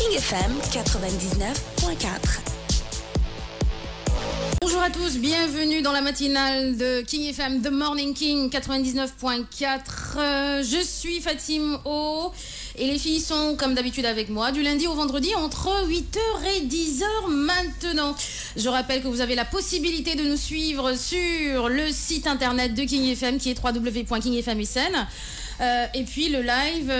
King FM 99.4. Bonjour à tous, bienvenue dans la matinale de King FM, The Morning King 99.4. Je suis Fatim O et les filles sont comme d'habitude avec moi du lundi au vendredi entre 8h et 10h maintenant. Je rappelle que vous avez la possibilité de nous suivre sur le site internet de King FM qui est www.kingfm.sn. Et puis le live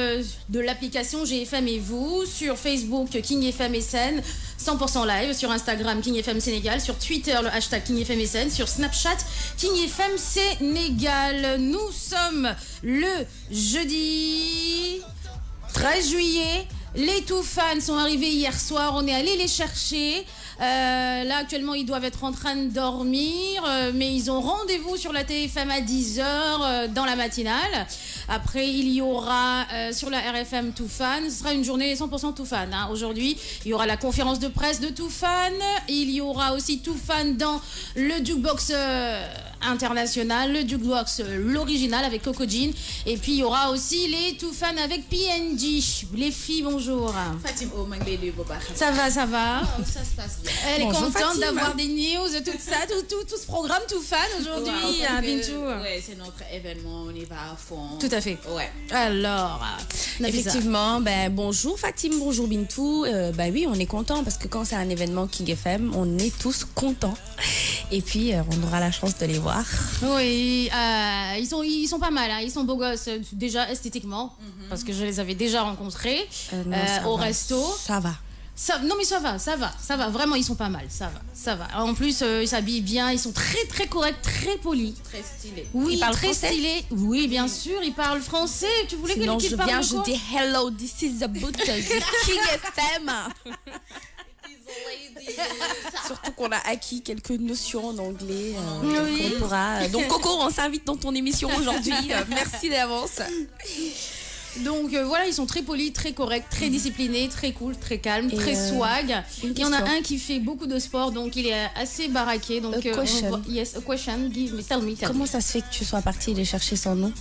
de l'application GFM et vous sur Facebook King FM SN 100% live, sur Instagram King FM Sénégal, sur Twitter le hashtag King FM SN, sur Snapchat King FM Sénégal. Nous sommes le jeudi 13 juillet. Les tout fans sont arrivés hier soir, on est allé les chercher. Là actuellement ils doivent être en train de dormir, mais ils ont rendez-vous sur la TFM à 10h dans la matinale. Après il y aura sur la RFM Tout Fan, ce sera une journée 100% Tout Fan hein. Aujourd'hui il y aura la conférence de presse de Tout Fan, il y aura aussi Tout Fan dans le Jukebox international, le Jukebox l'original avec Coco Jean, et puis il y aura aussi les Tout Fan avec PNJ. Les filles, bonjour. Fatim, ça va, ça va. Oh, ça se passe bien. Elle Bonjour, est contente Fatima. d'avoir des news, tout ça, tout ce programme Tout Fan aujourd'hui, hein, Bintou. Ouais, c'est notre événement, on y va à fond. Tout à fait. Ouais. Alors, effectivement, bonjour Fatim, bonjour Bintou. Oui, on est content parce que quand c'est un événement King FM, on est tous contents. Et puis, on aura la chance de les voir. Oui, ils sont pas mal, hein. Ils sont beaux gosses déjà esthétiquement, parce que je les avais déjà rencontrés au resto. Ça va. Non mais ça va, vraiment ils sont pas mal, ça va. En plus ils s'habillent bien, ils sont très très corrects, très polis. Très stylés. Oui, ils parlent très français? Stylés. Oui, bien sûr, ils parlent français. Tu voulais que Sinon, l'équipe je parle viens, de quoi? je dis hello, this is the boot de King FM. Surtout qu'on a acquis quelques notions en anglais. Oui. On pourra... Donc Coco, on s'invite dans ton émission aujourd'hui. Merci d'avance. Donc voilà, ils sont très polis, très corrects, très disciplinés, très cool, très calmes, très swag. Il y en a un qui fait beaucoup de sport, donc il est assez baraqué. Donc, yes, a question, tell me. Comment ça se fait que tu sois partie les chercher sans nous?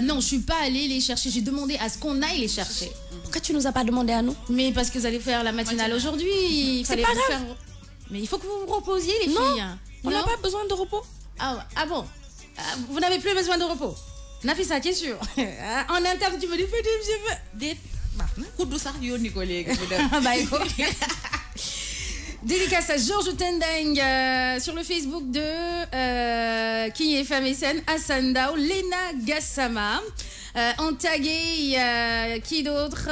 Non, je suis pas allée les chercher, j'ai demandé à ce qu'on aille les chercher. Pourquoi tu nous as pas demandé à nous? Mais parce que vous allez faire la matinale aujourd'hui. C'est pas grave. faire... Mais il faut que vous vous reposiez les Non, filles. on n'a pas besoin de repos. Ah bon, vous n'avez plus besoin de repos. Nafisa, qui est sûr. En interne, tu me dis, je veux. Dédicace à Georges Tendeng sur le Facebook de King FM SN, Asandao, Lena Gassama. En tagué, qui d'autre?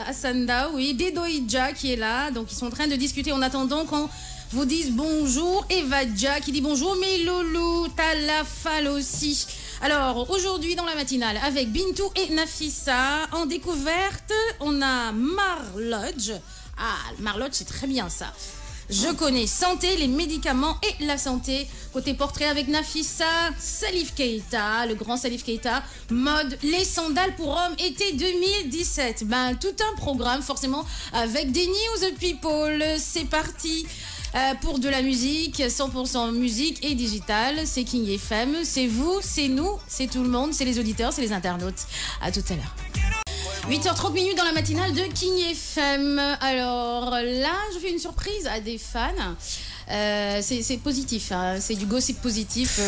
Asandao, oui, Dedoïdja qui est là. Donc ils sont en train de discuter en attendant qu'on vous dise bonjour. Eva Dja qui dit bonjour, mais Loulou, Talafal aussi. Alors, aujourd'hui dans la matinale, avec Bintou et Nafissa, en découverte, on a Marlodge. Ah, Marlodge, c'est très bien ça. Je connais santé, les médicaments et la santé. Côté portrait avec Nafissa, Salif Keita, le grand Salif Keita, mode les sandales pour hommes été 2017. Tout un programme forcément avec des news people. C'est parti. Pour de la musique, 100% musique et digital, c'est King FM, c'est vous, c'est nous, c'est tout le monde, c'est les auditeurs, c'est les internautes. À tout à l'heure. 8h30 dans la matinale de King FM. Alors là, je fais une surprise à des fans. C'est positif, hein. C'est du gossip positif.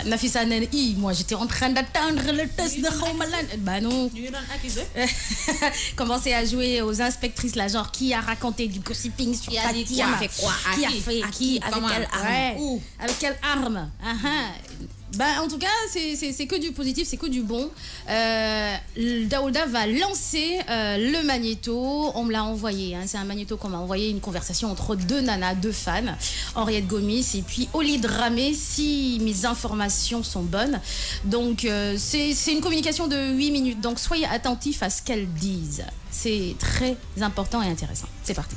Nafissa Nani, moi j'étais en train d'attendre le test de Homeland. Non. Commencer à jouer aux inspectrices là, genre qui a raconté du gossiping sur Fatima. Qui a fait quoi? Qui a fait qui? Avec quelle arme? Avec quelle arme? En tout cas, c'est que du positif, c'est que du bon. Daouda va lancer le magnéto. On me l'a envoyé. Hein. C'est un magnéto qu'on m'a envoyé, une conversation entre deux nanas, deux fans. Henriette Gomis et puis Oli Dramé, si mes informations sont bonnes. Donc, c'est une communication de 8 minutes. Donc, soyez attentifs à ce qu'elles disent. C'est très important et intéressant. C'est parti.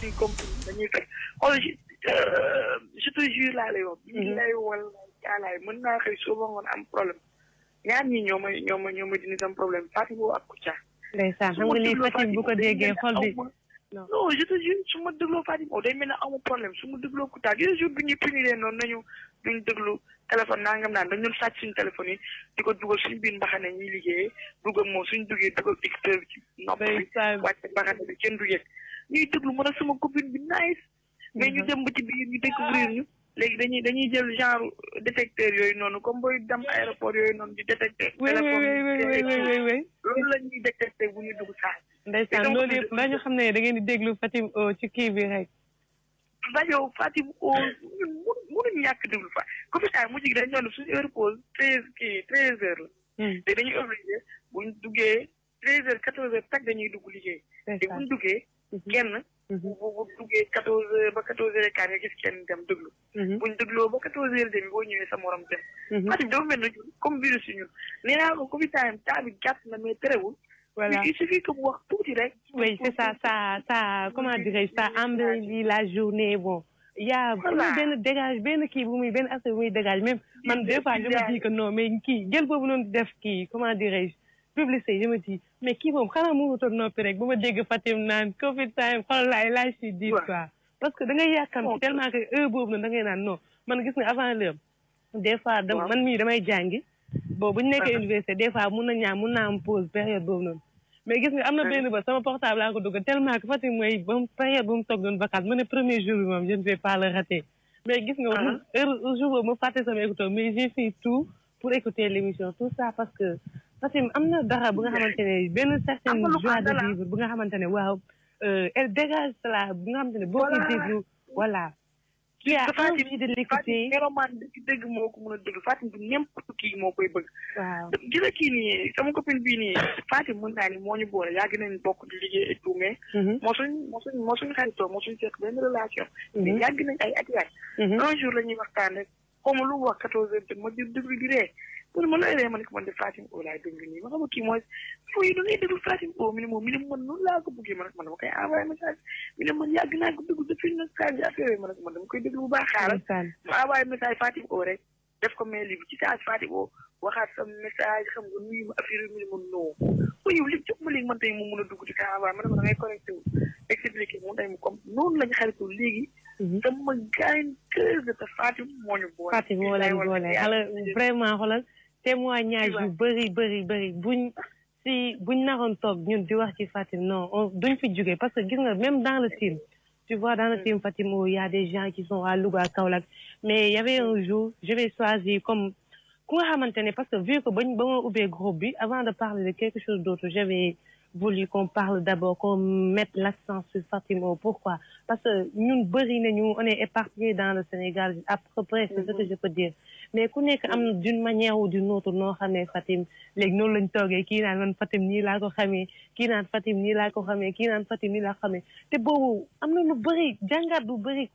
Je te jure, là, alaay mën naa xëy suba ngoon am problème ñaar ñi ñoo ma dina am problème Fatou ak Koutia. ndeysaan xam nga ni Fatou bu ko déggee xol bi non je te jure su ma dégloo Fatou day mel ne amu problème su ma dégloo Koutia jour bi ñu puniree noonu nañu duñ déglu téléphone nangam naan dañu doon sàcc suñu téléphone yi di ko dugal suñu biir mbaxane ñuy liggéeyee dugal moom suñu duggee dugal écouteur bi ci nopp bi wàcce mbaxane bi kenn du yëg ñuy déglu mën a sama copine bi nice mais ñu dem ba ci biir ñu découvrir ñu léegi dañuy jël genre détecteur yooyu noonu comme booy dem aéroport yooyu noonu di détecter téléphone loolu la ñuy détecter bu ñu dugg saa ndeysaan loolu yëpp dañu xam ne da ngeen di déglu Fatim ci kii bi rek rajo Fatim ñun mënuñu ñàkk déglu fa ko fi saa mujj gi dañu doon suñu heure pause 13 heures la te dañuy obligé buñ duggee 13 heures 14 heures tak dañuy dugg liggéey te buñ duggee kenn bu duggee 14 heures ba 14 heures et quart nga gis kenn dem déglu buñ dégloo ba 14 heures demi boo ñëwee sa morom dem Fatim dafa mel na comme virus yi ñun nee naa ko Covid time temps bi gàtt na mais terewul voilà il suffit que mu wax tuuti rek oui c'est ça comment dirais-je ça embellit la journée bon il y a benn dégage benn kii bu muy benn affaire bu muy dégage même man des fois je me dis que non mais kii jël boobu noonu di def kii comment dirais-je publicité je me dis mais kii moom xanaa mënutoon noppi rek bu ma dégg Fatim naan Covid time xool laay si diit quoi parce que da ngay yàkkam tellement que heure boobu noonu da ngay naan non man gis nga avant l'heure des fois man mii damay jàngi bon bu ñu nekkee université des fois mun naa am pause période boobu noonu mais gis nga am na benn ba sama portable laa ko dugg tellement que Fatim mooy ba mu période bu mu toog doon vacance mu ne premier jour bi moom je ne vais pas le rater mais gis nga heure jour boobu ma fàtte sama écouteur mais j'ai fait tout pour écouter l'émission tout ça parce que Fatim am na dara bu nga xamante ne benn certaine joie de vivre bu nga xamante ne waaw elle dégage cela bu nga xamante ne boo koy déglu voilà tu as envie de l'écouter roman dëgg moo ko mën a déglu Fatim du n'importe qui moo koy bëgg waaw gis nga kii nii sama copine bii nii Fatim mën naa ni moo ñu boole yàgg nañ bokk di liggéey et tout mais moo suñ xaritoo moo suñ seq benn relation mais yàgg nañ ay ati un jour la ñuy waxtaan rek comme lu wax 14 heures ma di déglu di ree mu ne ma looy ree ma ne ko man de Fatim o laay déglu nii ma xam kii mooy foo yi da ngay déglu Fatim o mi ne man noonu laa ko bëggee man dama koy envoyé message mi ne man yàgg naa ko déglu depuis na saa bi affaire ma ne ko man dama koy déglu bu baax xaaral ma envoyé message Fatim o rek def ko mail bi ci saa Fatim o waxaat sa message xam nga nuyu ma affaire mi ne ma non ko yow li jox ma léegi man tey mu mën a dugg ci ka envoyé ma ne ko da ngay connecté wu expliqué mu tey mu comme noonu lañu xaritoo léegi sama gaañ kër de Fatim moo ñu boole Fatim moo leen boole xala vraiment xoolal témoignage yu bëri buñ naroon toog ñun di wax ci Fatim non duñ fi jógee parce que gis nga même dans le team tu vois dans le team Fatim il y a des gens qui sont à Louga Kaolack mais il y avait un jour je vais choisir comme ku nga xamante ne parce que vu que ba ma ubbee groupe bi avant de parler de quelque chose d'autre j'avais voulu qu'on parle d'abord qu'on mette l'accent sur Fatim pourquoi parce que ñun bëri nañu on est éparpillés dans le Sénégal à peu près c'est ce que je peux dire mais ku nekk am d'une manière ou d'une autre noo xamee Fatim léegi noonu lañ toogee kii naan man Fatim nii laa ko xamee kii naan Fatim nii laa ko xamee kii naan Fatim nii laa ko xamee te boobu am na lu bëri jàngat bu bëri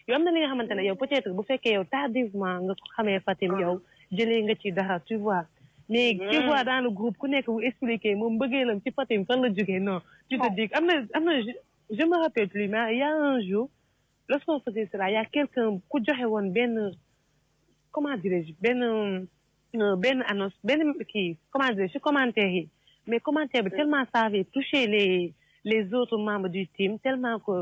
yow am na li nga xamante ne yow peut-être bu fekkee yow tardivement nga ko xamee Fatim yow jëlee nga ci dara tu vois mais tu vois dans le groupe ku nekk bu expliquer moom mbëggeelam ci Fatim fan la jógee non tu te dis am na je me rappelle plus mais il y a un jour lorsqu'on faisait cela il y a quelqu'un ku joxe woon benn comment dirais-je benn annonce benn kii comment dirais-je ci commentaire yi mais commentaire bi tellement ça avait touché les autres membres du team tellement que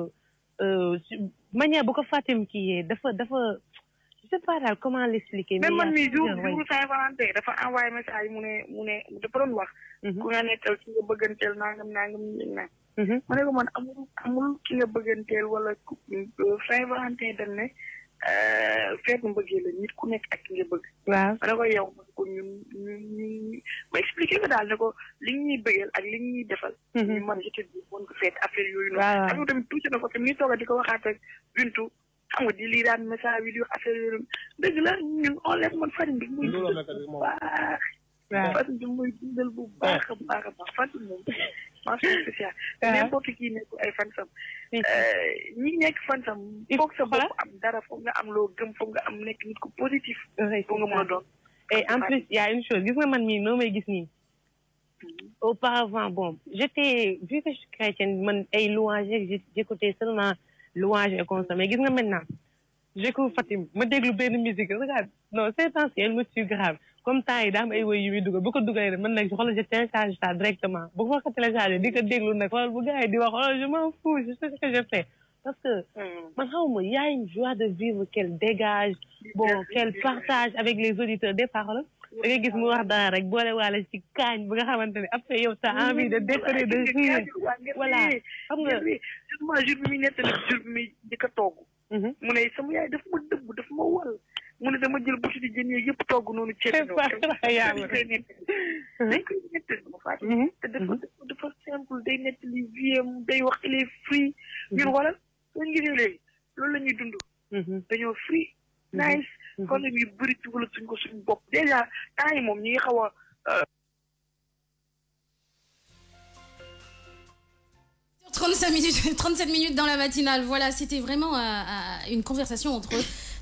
manière bu ko Fatim kii dafa je sais pas daal comment l'expliquer. mais man mii jour Saint-Valentin dafa envoyé message mu ne dafa doon wax. ku nga nekkal ki nga bëgganteel nangam naan. ma ne ko man amul ki nga bëgganteel wala Saint-Valentin dañ ne feetu mbëggee la nit ku nekk ak ki nga bëgg. waaw ma ne ko yow ma ko ñun ma expliqué ko daal ne ko li ñuy bëggeel ak li ñuy defal. ñu man je te dis mën ko feet affaire yooyu noonu. waaw waaw tamit tuuti na ko tamit ni toog di ko waxaat rek Bintu. xam nga di lii daan message bi di wax affaire yooyu dëgg la ñun on lève man Fatim bi muy dundal bu baax. Fatim bi muy dundal bu baax a baax a baax Fatim moom mention spéciale. n'importe qui nekk ay fansam. ñi nekk fansam. foog sa bopp am dara foog nga am loo gëm foog nga am nekk nit ku positif. foog nga mën a doon. et en plus il y a une chose gis nga man mii noo may gis nii. auparavant bon j'étais vu que je suis chrétienne man ay louanges j'écoutais seulement louange et comme ça mais gis nga maintenant j'écoute Fatim ma déglu benn musique regarde non c'est essentiel me tue grave comme temps yi daa am ay woy yu muy dugal bu ko dugalee man nag xoolal je télécharge ça directement bu ma ko téléchargé di ko déglu nag xoolal bu gars yi di wax xoolal je m'en fous je sais ce que je fais parce que man xawma y a une joie de vivre qu'elle dégage bon qu'elle partage avec les auditeurs des paroles da ngay gis mu wax dara rek boole waale ci kaañ bu nga xamante ne après yow t'as envie de décorer de rire voilà xam nga justement jour bi muy nettali jour bi muy njëkk a togg mu ne sama yaay daf ma dëbb daf ma wal mu ne dama jël buti di jën yëpp togg noonu ceeb dañ koy nettali ma faati te dafa simple day nettali vie day wax il est free ñun wala soo ngisee léegi loolu la ñuy dund dañoo free nice problème yu bëri tugal suñ ko suñ bopp déjà temps yi moom ñi ngi xaw a 37 minutes dans la matinale. Voilà, c'était vraiment une conversation entre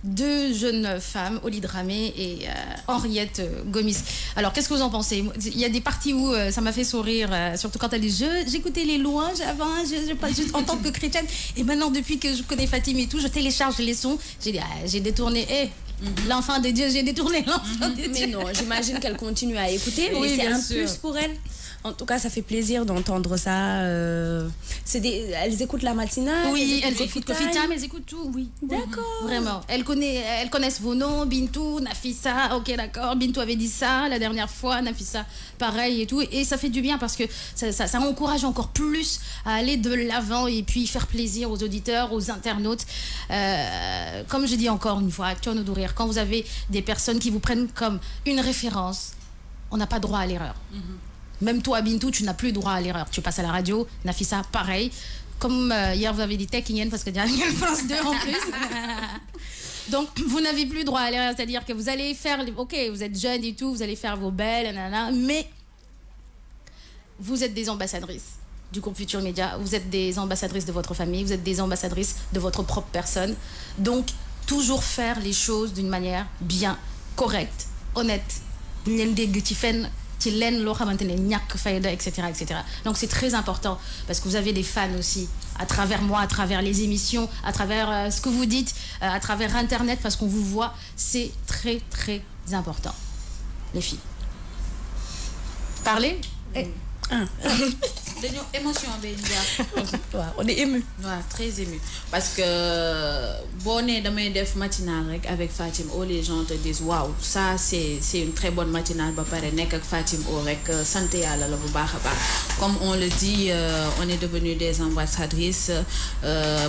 deux jeunes femmes, Oli Dramé et Henriette Gomis. Alors, qu'est-ce que vous en pensez? Il y a des parties où ça m'a fait sourire, surtout quand elle dit j'écoutais les louanges avant, juste en tant que chrétienne. Et maintenant, depuis que je connais Fatim et tout, je télécharge les sons. J'ai dit, j'ai détourné. L'enfant de Dieu, j'ai détourné l'enfant de Dieu. Mais non, j'imagine qu'elle continue à écouter. Oui, c'est un plus pour elle. En tout cas, ça fait plaisir d'entendre ça. Elles écoutent la matinale. Oui, elles écoutent Coffee Time, elles écoutent tout, oui. D'accord. Vraiment. Elles connaissent vos noms, Bintou, Nafissa, ok d'accord, Bintou avait dit ça la dernière fois, Nafissa, pareil et tout. Et ça fait du bien parce que ça encourage encore plus à aller de l'avant et puis faire plaisir aux auditeurs, aux internautes. Comme je dis encore une fois, quand vous avez des personnes qui vous prennent comme une référence, on n'a pas droit à l'erreur. Même toi, Bintou, tu n'as plus droit à l'erreur. Tu passes à la radio, Nafissa, pareil. Comme hier, vous avez dit Tekingen, parce que il y a une France 2 en plus. Donc, vous n'avez plus droit à l'erreur. C'est-à-dire que vous allez faire... Ok, vous êtes jeune et tout, vous allez faire vos belles, nanana, mais vous êtes des ambassadrices du groupe Futur Média. Vous êtes des ambassadrices de votre famille. Vous êtes des ambassadrices de votre propre personne. Donc, toujours faire les choses d'une manière bien, correcte, honnête. Etc. Donc c'est très important parce que vous avez des fans aussi à travers moi, à travers les émissions, à travers ce que vous dites, à travers Internet, parce qu'on vous voit. C'est très très important, les filles. Parlez. Émotion, on est ému. Ouais, très ému. Parce que bonne damay def matinale avec Fatim O, les gens te disent waouh, ça c'est une très bonne matinale ba paré nek ak Fatim O rek santé yalla la bu baaxa baax. Comme on le dit, on est devenu des ambassadrices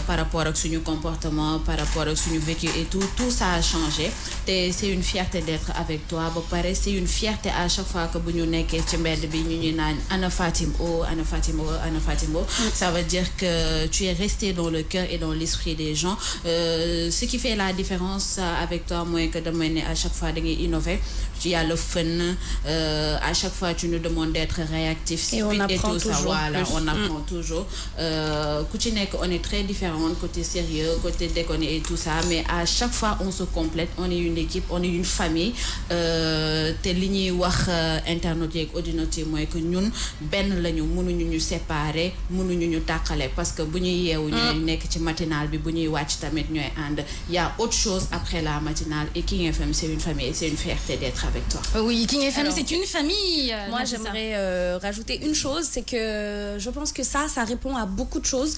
par rapport à suñu comportement, par rapport à suñu vécu et tout ça a changé. C'est une fierté d'être avec toi ba paré, c'est une fierté à chaque fois que buñu nekké ci mbéd bi ñu naan ana Fatim O, ana Fatim O, ana Fatim O. Ça veut dire que tu es resté dans le cœur et dans l'esprit des gens. Ce qui fait la différence avec toi, moi, que à chaque fois de innover, tu as le fun, à chaque fois tu nous demandes d'être réactif et on apprend tout toujours ça, voilà, plus. on apprend toujours. On est très différents, côté sérieux, côté déconné et tout ça, mais à chaque fois on se complète, on est une équipe, on est une famille. Te li ñuy wax internautes yeeg auditeurs yi mooy que ñun benn lañu, mënuñu ñu séparer, mënuñu ñu tàqale, parce que bu ñuy yeewu ñooy nekk ci matinale bi, bu ñuy wàcc tamit ñooy ànd. Il y a autre chose après la matinale, et King FM c'est une famille, c'est une fierté d'être avec toi. Oui, King FM c'est une famille. Moi j'aimerais rajouter une chose, c'est que je pense que ça répond à beaucoup de choses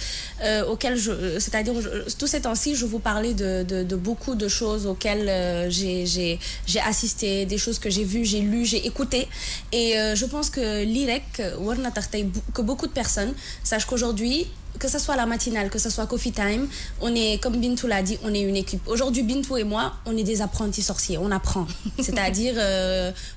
auxquelles c'est-à-dire tous ces temps-ci je vous parlais de beaucoup de choses auxquelles j'ai assisté, des choses que j'ai vues, j'ai lues, j'ai écouté, et je pense que l'IREC que beaucoup de personnes sachent qu'aujourd'hui, que ce soit la matinale, que ce soit Coffee Time, on est, comme Bintou l'a dit, on est une équipe. Aujourd'hui, Bintou et moi, on est des apprentis sorciers, on apprend. C'est-à-dire,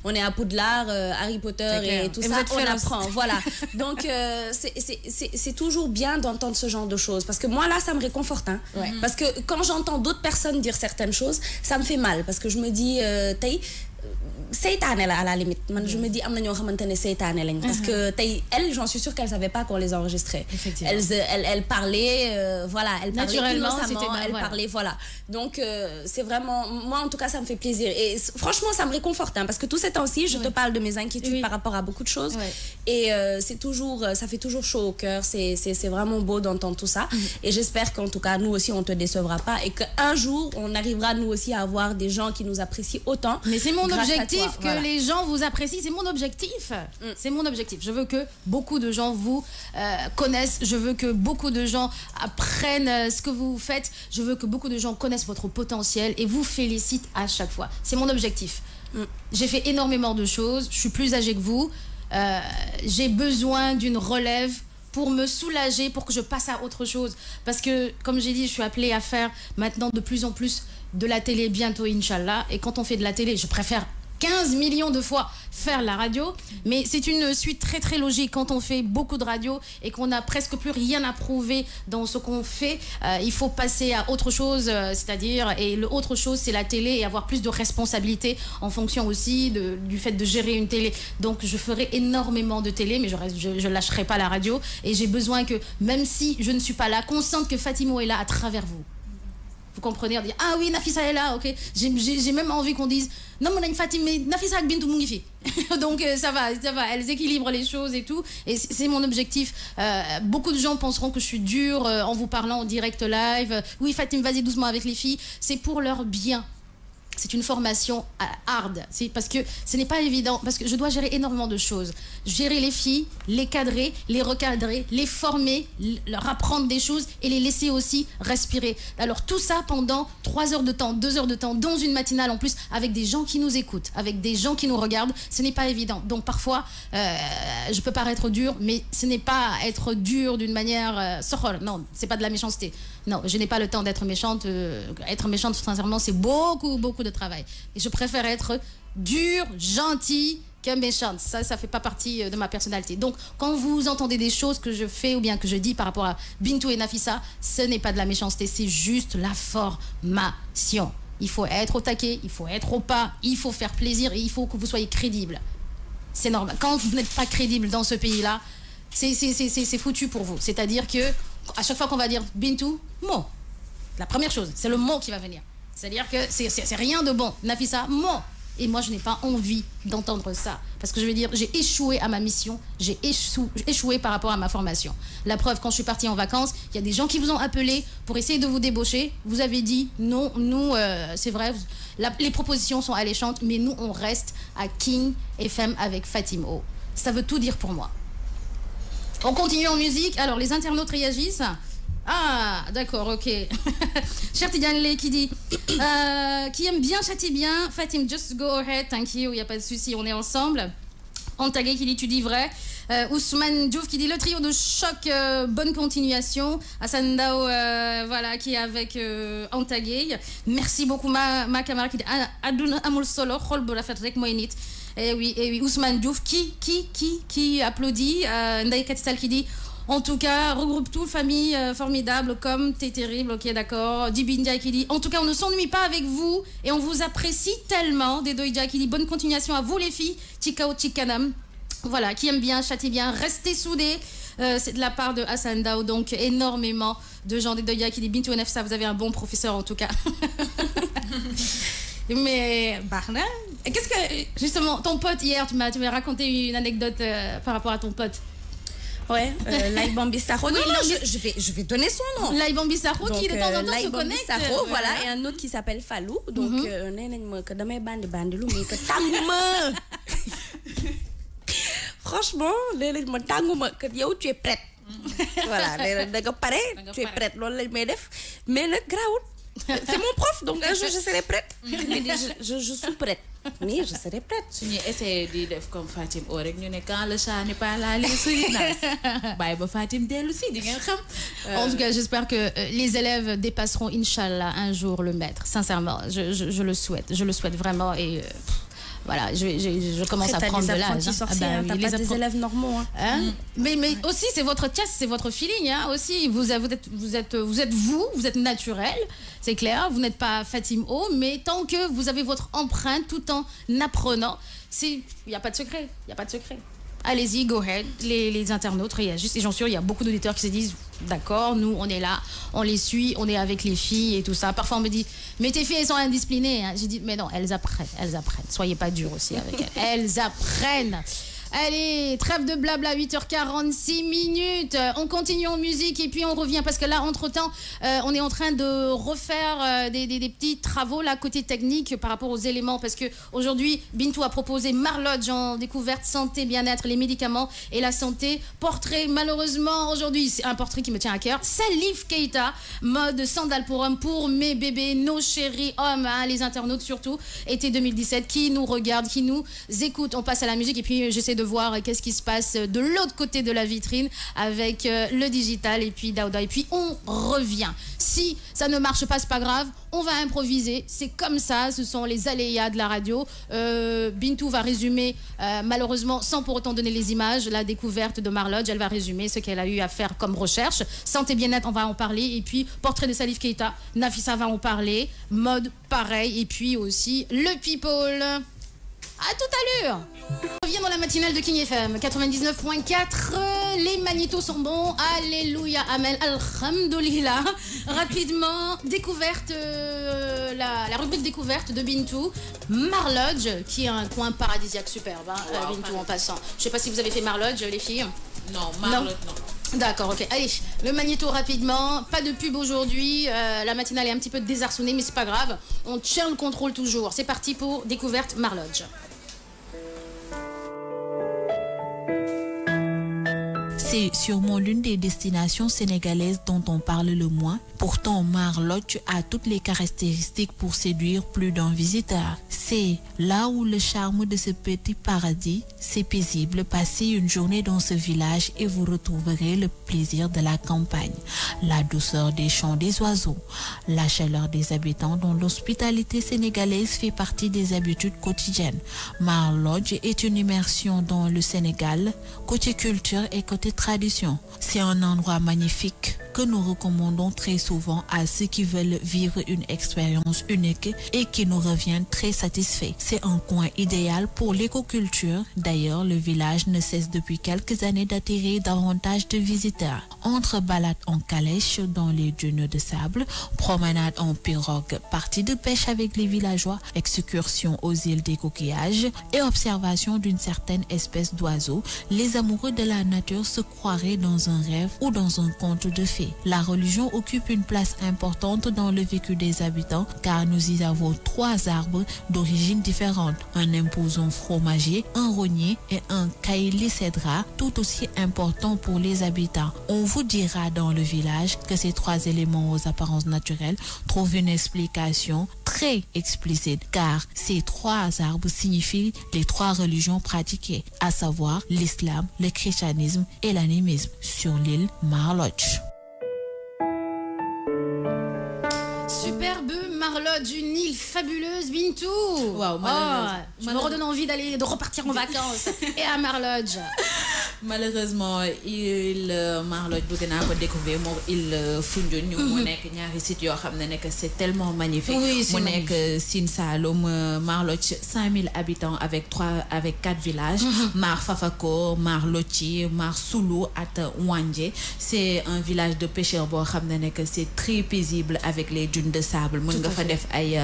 on est à Poudlard, Harry Potter et tout ça, on apprend. Voilà. Donc, c'est toujours bien d'entendre ce genre de choses. Parce que moi, là, ça me réconforte. Hein. Ouais. Parce que quand j'entends d'autres personnes dire certaines choses, ça me fait mal. Parce que je me dis, seytaane la à la limite. Je me dis am na ñoo xamantene seytaane lañ, parce que elles, j'en suis sûre qu'elles savaient pas qu'on les enregistrait. Elles parlaient voilà, elles parlaient innocemment, elles parlaient voilà. Donc c'est vraiment, moi en tout cas ça me fait plaisir, et franchement ça me réconforte, hein, parce que tout ces temps-ci je te parle de mes inquiétudes par rapport à beaucoup de choses, et c'est toujours, ça fait toujours chaud au cœur, c'est vraiment beau d'entendre tout ça, et j'espère qu'en tout cas nous aussi on te décevra pas, et qu'un jour on arrivera nous aussi à avoir des gens qui nous apprécient autant. Mais c'est mon objectif. objectif que les gens vous apprécient. C'est mon objectif. C'est mon objectif. Je veux que beaucoup de gens vous connaissent. Je veux que beaucoup de gens apprennent ce que vous faites. Je veux que beaucoup de gens connaissent votre potentiel et vous félicitent à chaque fois. C'est mon objectif. J'ai fait énormément de choses. Je suis plus âgée que vous. J'ai besoin d'une relève pour me soulager, pour que je passe à autre chose. Parce que, comme j'ai dit, je suis appelée à faire maintenant de plus en plus de la télé, bientôt, Inch'Allah. Et quand on fait de la télé, je préfère 15 millions de fois faire la radio, mais c'est une suite très très logique. Quand on fait beaucoup de radio et qu'on n'a presque plus rien à prouver dans ce qu'on fait, il faut passer à autre chose, c'est-à-dire, et le autre chose c'est la télé et avoir plus de responsabilités en fonction aussi du fait de gérer une télé. Donc je ferai énormément de télé, mais je lâcherai pas la radio et j'ai besoin que, même si je ne suis pas là, qu'on sente que Fatimo est là à travers vous. Vous comprenez, on dit ah oui, Nafisa est là, ok. J'ai même envie qu'on dise non, mon Fatima, mais Nafisa ak Bintou Mungifi. Donc ça va, elles équilibrent les choses et tout. Et c'est mon objectif. Beaucoup de gens penseront que je suis dure en vous parlant en direct live. Oui, Fatima, vas-y doucement avec les filles. C'est pour leur bien. C'est une formation hard, parce que ce n'est pas évident, parce que je dois gérer énormément de choses. Gérer les filles, les cadrer, les recadrer, les former, leur apprendre des choses et les laisser aussi respirer. Alors tout ça pendant 3 heures de temps, 2 heures de temps, dans une matinale en plus, avec des gens qui nous écoutent, avec des gens qui nous regardent, ce n'est pas évident. Donc parfois, je peux paraître dure, mais ce n'est pas être dure d'une manière... non, c'est pas de la méchanceté. Non, je n'ai pas le temps d'être méchante. Être méchante, sincèrement, c'est beaucoup de travail. Et je préfère être dure, gentille que méchante. Ça fait pas partie de ma personnalité. Donc, quand vous entendez des choses que je fais ou bien que je dis par rapport à Bintou et Nafisa, ce n'est pas de la méchanceté, c'est juste la formation. Il faut être au taquet, il faut être au pas, il faut faire plaisir et il faut que vous soyez crédible. C'est normal. Quand vous n'êtes pas crédible dans ce pays-là, c'est foutu pour vous. C'est-à-dire que à chaque fois qu'on va dire Bintou, mot. La première chose, c'est le mot qui va venir. C'est-à-dire que c'est rien de bon. Nafisa, mot. Et moi, je n'ai pas envie d'entendre ça. Parce que je vais dire, j'ai échoué à ma mission, j'ai échoué par rapport à ma formation. La preuve, quand je suis partie en vacances, il y a des gens qui vous ont appelé pour essayer de vous débaucher. Vous avez dit, non, nous, c'est vrai, les propositions sont alléchantes, mais nous, on reste à King FM avec Fatimo. Ça veut tout dire pour moi. On continue en musique. Alors, les internautes réagissent. Ah, d'accord, ok. Cher Tidiane qui dit qui aime bien, châtie bien. Fatim, just go ahead, thank you, il n'y a pas de souci, on est ensemble. Antagé qui dit tu dis vrai. Ousmane Diouf qui dit le trio de choc, bonne continuation. Hassan Dao, voilà, qui est avec Antagé. Merci beaucoup, ma camarade qui dit Adouna Amoul Solo, Khol Bola Fatrek Moinit. Et oui, Ousmane Diouf qui applaudit. Ndaye Katsal qui dit en tout cas, regroupe tout, famille formidable, comme t'es terrible, ok, d'accord. Dibindia qui dit, en tout cas, on ne s'ennuie pas avec vous et on vous apprécie tellement. Dedoïdia qui dit, bonne continuation à vous les filles. Chikao Chikanam, voilà, qui aime bien, châtie bien, restez soudés. C'est de la part de Hassan Dao, donc énormément de gens. Dedoïdia qui dit, Bintou et Nafisa, vous avez un bon professeur en tout cas. Mais, Barna, qu'est-ce que, justement, ton pote hier, tu m'as raconté une anecdote par rapport à ton pote. Ouais, Laïbambi Saro. Non, je vais donner son nom. Laïbambi Saro qui de temps en temps se connecte. Saro, voilà, et un autre qui s'appelle Fallou. Donc, franchement, tu es prête. Voilà, tu es prête. Mais le graout, c'est mon prof, donc un jour je serai prête. Je suis prête. Oui, je serai prête. Si nous essayons de faire comme Fatim Orek, nous quand le chat n'est pas là, les Fatim En tout cas, j'espère que les élèves dépasseront, Inch'Allah, un jour le maître. Sincèrement, je le souhaite. Je le souhaite vraiment et... Voilà, je commence à prendre de l'âge. T'as pas des élèves normaux. Hein. Mais aussi, c'est votre test, c'est votre feeling. Hein, aussi, vous êtes naturel, c'est clair. Vous n'êtes pas Fatim O, mais tant que vous avez votre empreinte tout en apprenant, il n'y a pas de secret. Il n'y a pas de secret. Allez-y, go ahead. Les internautes réagissent. Et j'en suis sûre, il y a beaucoup d'auditeurs qui se disent d'accord, nous, on est là, on les suit, on est avec les filles et tout ça. Parfois, on me dit, mais tes filles, elles sont indisciplinées. Hein. J'ai dit, mais non, elles apprennent. Soyez pas durs aussi avec elles. Elles apprennent. Allez, trêve de blabla, 8h46 minutes. On continue en musique et puis on revient parce que là, entre-temps, on est en train de refaire des petits travaux là côté technique par rapport aux éléments parce que aujourd'hui, Bintou a proposé Marlodge en découverte santé, bien-être, les médicaments et la santé. Portrait, malheureusement, aujourd'hui, c'est un portrait qui me tient à cœur. Salif Keita, mode sandales pour hommes, pour mes bébés, nos chéris hommes, hein, les internautes surtout. Été 2017, qui nous regarde, qui nous écoute. On passe à la musique et puis j'essaie de voir qu'est-ce qui se passe de l'autre côté de la vitrine avec le digital et puis Daouda. Et puis on revient. Si ça ne marche pas, c'est pas grave, on va improviser. C'est comme ça, ce sont les aléas de la radio. Bintou va résumer, malheureusement, sans pour autant donner les images, la découverte de Marlodge. Elle va résumer ce qu'elle a eu à faire comme recherche. Santé bien-être, on va en parler. Et puis, portrait de Salif Keita, Nafissa va en parler. Mode, pareil. Et puis aussi, le people. À tout à l'heure. On revient dans la matinale de King FM 99.4. Les magnétos sont bons. Alléluia, amen, alhamdoulilah. Rapidement, découverte, la rubrique découverte de Bintou. Marlodge, qui est un coin paradisiaque superbe, hein, Bintou en passant. Je ne sais pas si vous avez fait Marlodge, les filles. Non, Marlodge, non. D'accord, ok. Allez, le magnéto rapidement. Pas de pub aujourd'hui. La matinale est un petit peu désarçonnée, mais c'est pas grave. On tient le contrôle toujours. C'est parti pour découverte Marlodge. C'est sûrement l'une des destinations sénégalaises dont on parle le moins. Pourtant, Marlodge a toutes les caractéristiques pour séduire plus d'un visiteur. C'est là où le charme de ce petit paradis, c'est paisible. Passez une journée dans ce village et vous retrouverez le plaisir de la campagne, la douceur des chants des oiseaux, la chaleur des habitants dont l'hospitalité sénégalaise fait partie des habitudes quotidiennes. Marlodge est une immersion dans le Sénégal, côté culture et côté tradition. C'est un endroit magnifique que nous recommandons très souvent à ceux qui veulent vivre une expérience unique et qui nous reviennent très satisfaits. C'est un coin idéal pour l'écoculture. D'ailleurs, le village ne cesse depuis quelques années d'attirer davantage de visiteurs. Entre balades en calèche dans les dunes de sable, promenades en pirogue, parties de pêche avec les villageois, excursions aux îles des coquillages et observation d'une certaine espèce d'oiseau, les amoureux de la nature se croiraient dans un rêve ou dans un conte de fées. La religion occupe une place importante dans le vécu des habitants car nous y avons 3 arbres d'origine différente. Un imposant fromager, un rognier et un caïli cédra, tout aussi important pour les habitants. On vous dira dans le village que ces 3 éléments aux apparences naturelles trouvent une explication très explicite car ces 3 arbres signifient les 3 religions pratiquées, à savoir l'islam, le christianisme et l'animisme sur l'île Marlodge. Superbe Marlodge, une île fabuleuse, Bintou. Wow, je me redonne envie de repartir en vacances et à Marlodge. Malheureusement, il Marlodge bëgg naa ko découvrir moom il Foundiougne mu nekk ñaari site yoo xam ne nekk c'est tellement magnifique. Oui, mu nekk Sine Saloum, Marlodge 5000 habitants avec 4 villages. Mar Fafako, Mar Loti, Mar Soulou at Wandje. C'est un village de pêcheurs boo xam ne nekk c'est très paisible avec les dunes de sable. Mën nga fa def ay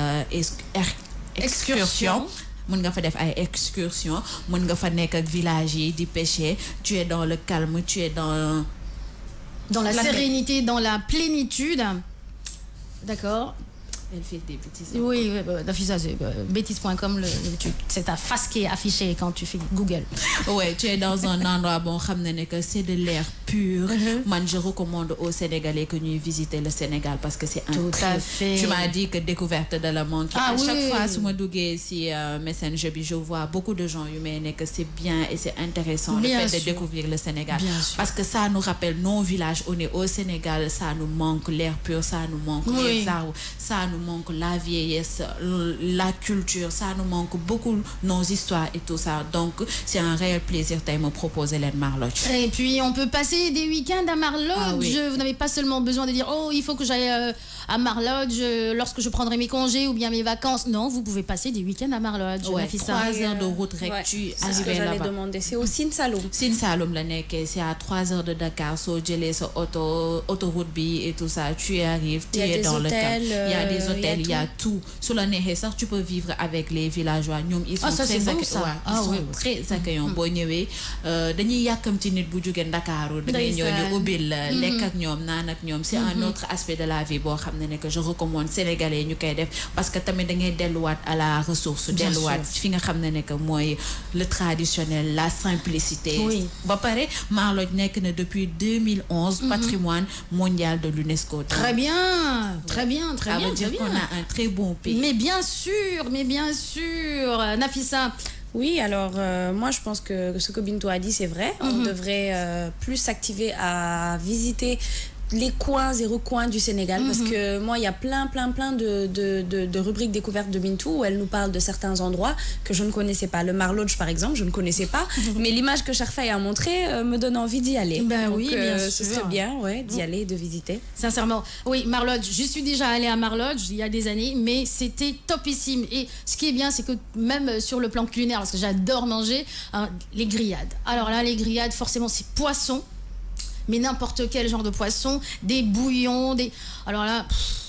excursion. Mën nga fa def ay excursion, mën nga fa nekk ak village yi di pêcher, tu es dans le calme, tu es dans la sérénité, dans la plénitude. D'accord. Elle fait des bêtises. Oui, Nafissa, c'est bêtise.com, c'est ta face qui est affichée quand tu fais Google. Ouais, tu es dans un endroit bon, que c'est de l'air pur. Moi, je recommande aux Sénégalais que nous visiter le Sénégal parce que c'est un tout à fait. Tu m'as dit que découverte de la monde. Ah, à oui. chaque fois, si je si Messenger, je vois beaucoup de gens humains que c'est bien et c'est intéressant bien le fait sûr. de découvrir le Sénégal. Bien sûr. Parce que ça nous rappelle nos villages. On est au Sénégal, ça nous manque l'air pur, ça nous manque les arbres, ça nous manque la vieillesse, la culture, ça nous manque beaucoup nos histoires et tout ça. Donc, c'est un réel plaisir de me proposer les Marlodge. Et puis, on peut passer des week-ends à Marlodge. Ah, oui. Vous n'avez pas seulement besoin de dire, oh, il faut que j'aille à Marlodge lorsque je prendrai mes congés ou bien mes vacances. Non, vous pouvez passer des week-ends à Marlodge. Ouais, 3 heures de route, tu arrives là-bas. Demander. C'est au Sine Saloum. Sine Saloum, c'est à 3 heures de Dakar. So, j'ai les autoroute B et tout ça. Tu arrives, tu es dans le cadre. Il y a des hôtels, il y a tout. Sur la Nehessar, tu peux vivre avec les villageois. Ils sont très accueillants. Boo ñëwee dañuy yàkkamti nit bu jóge Ndakaaru da ngay ñëw ñu ubbil lekk ak ñoom naan ak ñoom. C'est un autre aspect de la vie boo xam ne que je recommande sénégalais ñu koy def parce que tamit da ngay delluwaat à la ressource delluwaat fi nga xam ne que mooy le traditionnel, la simplicité. Ba pare Marlodj nekk na depuis 2011 patrimoine mondial de l'UNESCO. Très bien, très bien, très bien. Ça veut dire qu'on a un très bon pays. Mais bien sûr, Nafissa. Oui, alors moi je pense que ce que Bintou a dit c'est vrai. On devrait plus s'activer à visiter les coins et recoins du Sénégal parce que moi il y a plein de rubriques découvertes de Bintou où elle nous parle de certains endroits que je ne connaissais pas. Le Marlodj par exemple, je ne connaissais pas, mais l'image que Sharfaï a montrée me donne envie d'y aller. Ben donc, oui, bien sûr. Ce serait bien d'y aller, de visiter. Sincèrement, oui, Marlodj, je suis déjà allée à Marlodj il y a des années, mais c'était topissime. Et ce qui est bien, c'est que même sur le plan culinaire, parce que j'adore manger, les grillades. Alors là, les grillades, forcément, c'est poisson. Mais n'importe quel genre de poisson, des bouillons, alors là,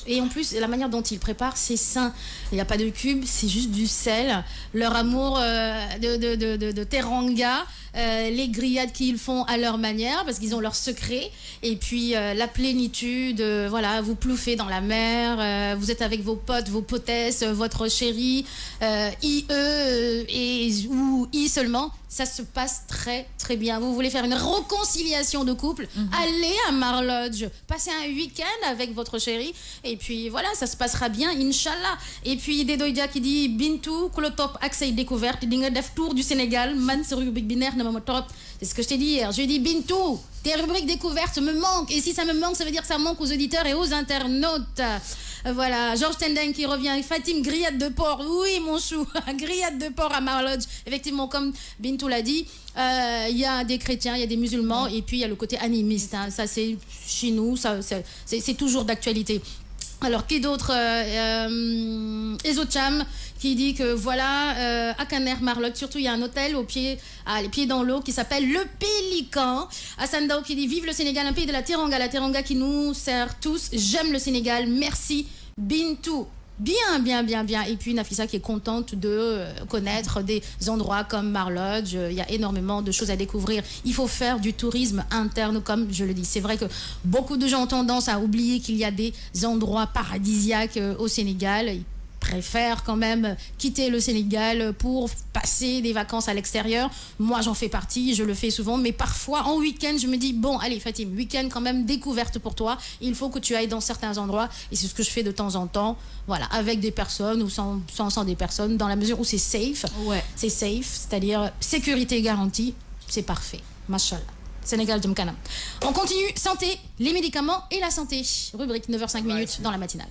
et en plus, la manière dont ils préparent, c'est sain. Il n'y a pas de cube, c'est juste du sel. Leur amour de teranga, les grillades qu'ils font à leur manière, parce qu'ils ont leur secret. Et puis, la plénitude, voilà, vous plouffez dans la mer, vous êtes avec vos potes, vos potesses, votre chéri, ou I seulement. Ça se passe très, très bien. Vous voulez faire une réconciliation de couple, allez à Marlodj, passez un week-end avec votre chéri, et puis voilà, ça se passera bien, Inch'Allah. Et puis, Dedoïdia qui dit, Bintou, que le top accès découverte, dingue def tour du Sénégal, man c'est rubrique binaire, c'est ce que je t'ai dit hier. Je lui ai dit, Bintou, tes rubriques découvertes me manquent, et si ça me manque, ça veut dire que ça manque aux auditeurs et aux internautes. Voilà, Georges Tendeng qui revient. Fatim, grillade de porc. Oui, mon chou, grillade de porc à Marlodj. Effectivement, comme Bintou l'a dit, il y a des chrétiens, il y a des musulmans, et puis il y a le côté animiste. Hein. Ça, c'est chez nous, c'est toujours d'actualité. Alors, qui d'autre Ezocham qui dit que voilà, à Caner, Marlodj, surtout il y a un hôtel les pieds dans l'eau qui s'appelle Le Pélican. Hassan Dao qui dit vive le Sénégal, un pays de la teranga qui nous sert tous. J'aime le Sénégal, merci Bintou. Bien. Et puis Nafissa qui est contente de connaître des endroits comme Marlodj. Il y a énormément de choses à découvrir. Il faut faire du tourisme interne, comme je le dis. C'est vrai que beaucoup de gens ont tendance à oublier qu'il y a des endroits paradisiaques au Sénégal. Ils préfèrent quand même quitter le Sénégal pour passer des vacances à l'extérieur. Moi, j'en fais partie, je le fais souvent, mais parfois, en week-end, je me dis, bon, allez, Fatim, week-end quand même découverte pour toi. Il faut que tu ailles dans certains endroits, et c'est ce que je fais de temps en temps, voilà, avec des personnes ou sans des personnes, dans la mesure où c'est safe. Ouais. C'est safe, c'est-à-dire sécurité garantie, c'est parfait. Mashallah. Sénégal Djumkana. On continue, santé, les médicaments et la santé. Rubrique 9h05 minutes dans la matinale.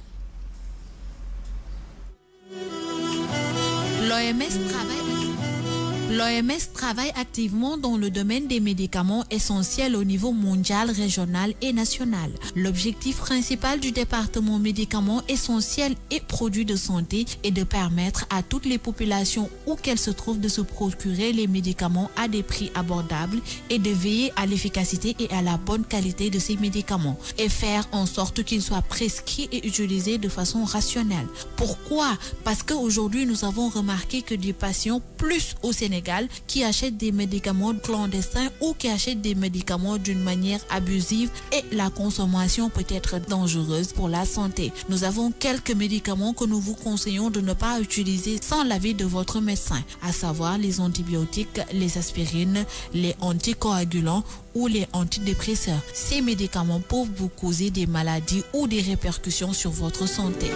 L'OMS travaille activement dans le domaine des médicaments essentiels au niveau mondial, régional et national. L'objectif principal du département médicaments essentiels et produits de santé est de permettre à toutes les populations où qu'elles se trouvent de se procurer les médicaments à des prix abordables et de veiller à l'efficacité et à la bonne qualité de ces médicaments et faire en sorte qu'ils soient prescrits et utilisés de façon rationnelle. Pourquoi? Parce qu'aujourd'hui, nous avons remarqué que des patients, plus au Sénégal, qui achètent des médicaments clandestins ou qui achètent des médicaments d'une manière abusive et la consommation peut être dangereuse pour la santé. Nous avons quelques médicaments que nous vous conseillons de ne pas utiliser sans l'avis de votre médecin, à savoir les antibiotiques, les aspirines, les anticoagulants ou les antidépresseurs. Ces médicaments peuvent vous causer des maladies ou des répercussions sur votre santé.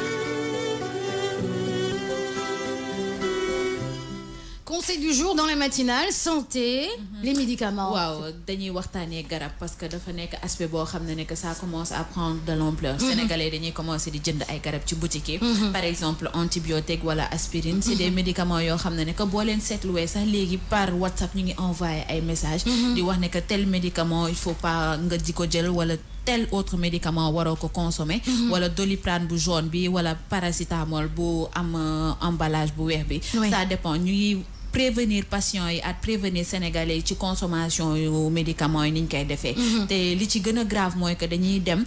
Conseil du jour dans la matinale, santé, les médicaments. Waaw, dañuy waxtané garab parce que dafa nek aspect bo xamné nek ça commence à prendre de l'ampleur. Sénégalais dañuy commencer di jënd ay garab ci boutique. Par exemple, antibiotique wala aspirine, c'est des médicaments yo xamné nek bo len sétluwé sax légui par WhatsApp ñu ngi envoyer ay messages di wax nek tel médicament il faut pas nga diko jël wala tel autre médicament waro ko consommer wala doliprane bu jaune bi wala paracétamol bu am emballage bu weex bi. Ça dépend ñuy prévenir patients et à prévenir sénégalais ci consommation yu médicaments yi niñ koy défé té li ci gëna grave moy que dañuy dem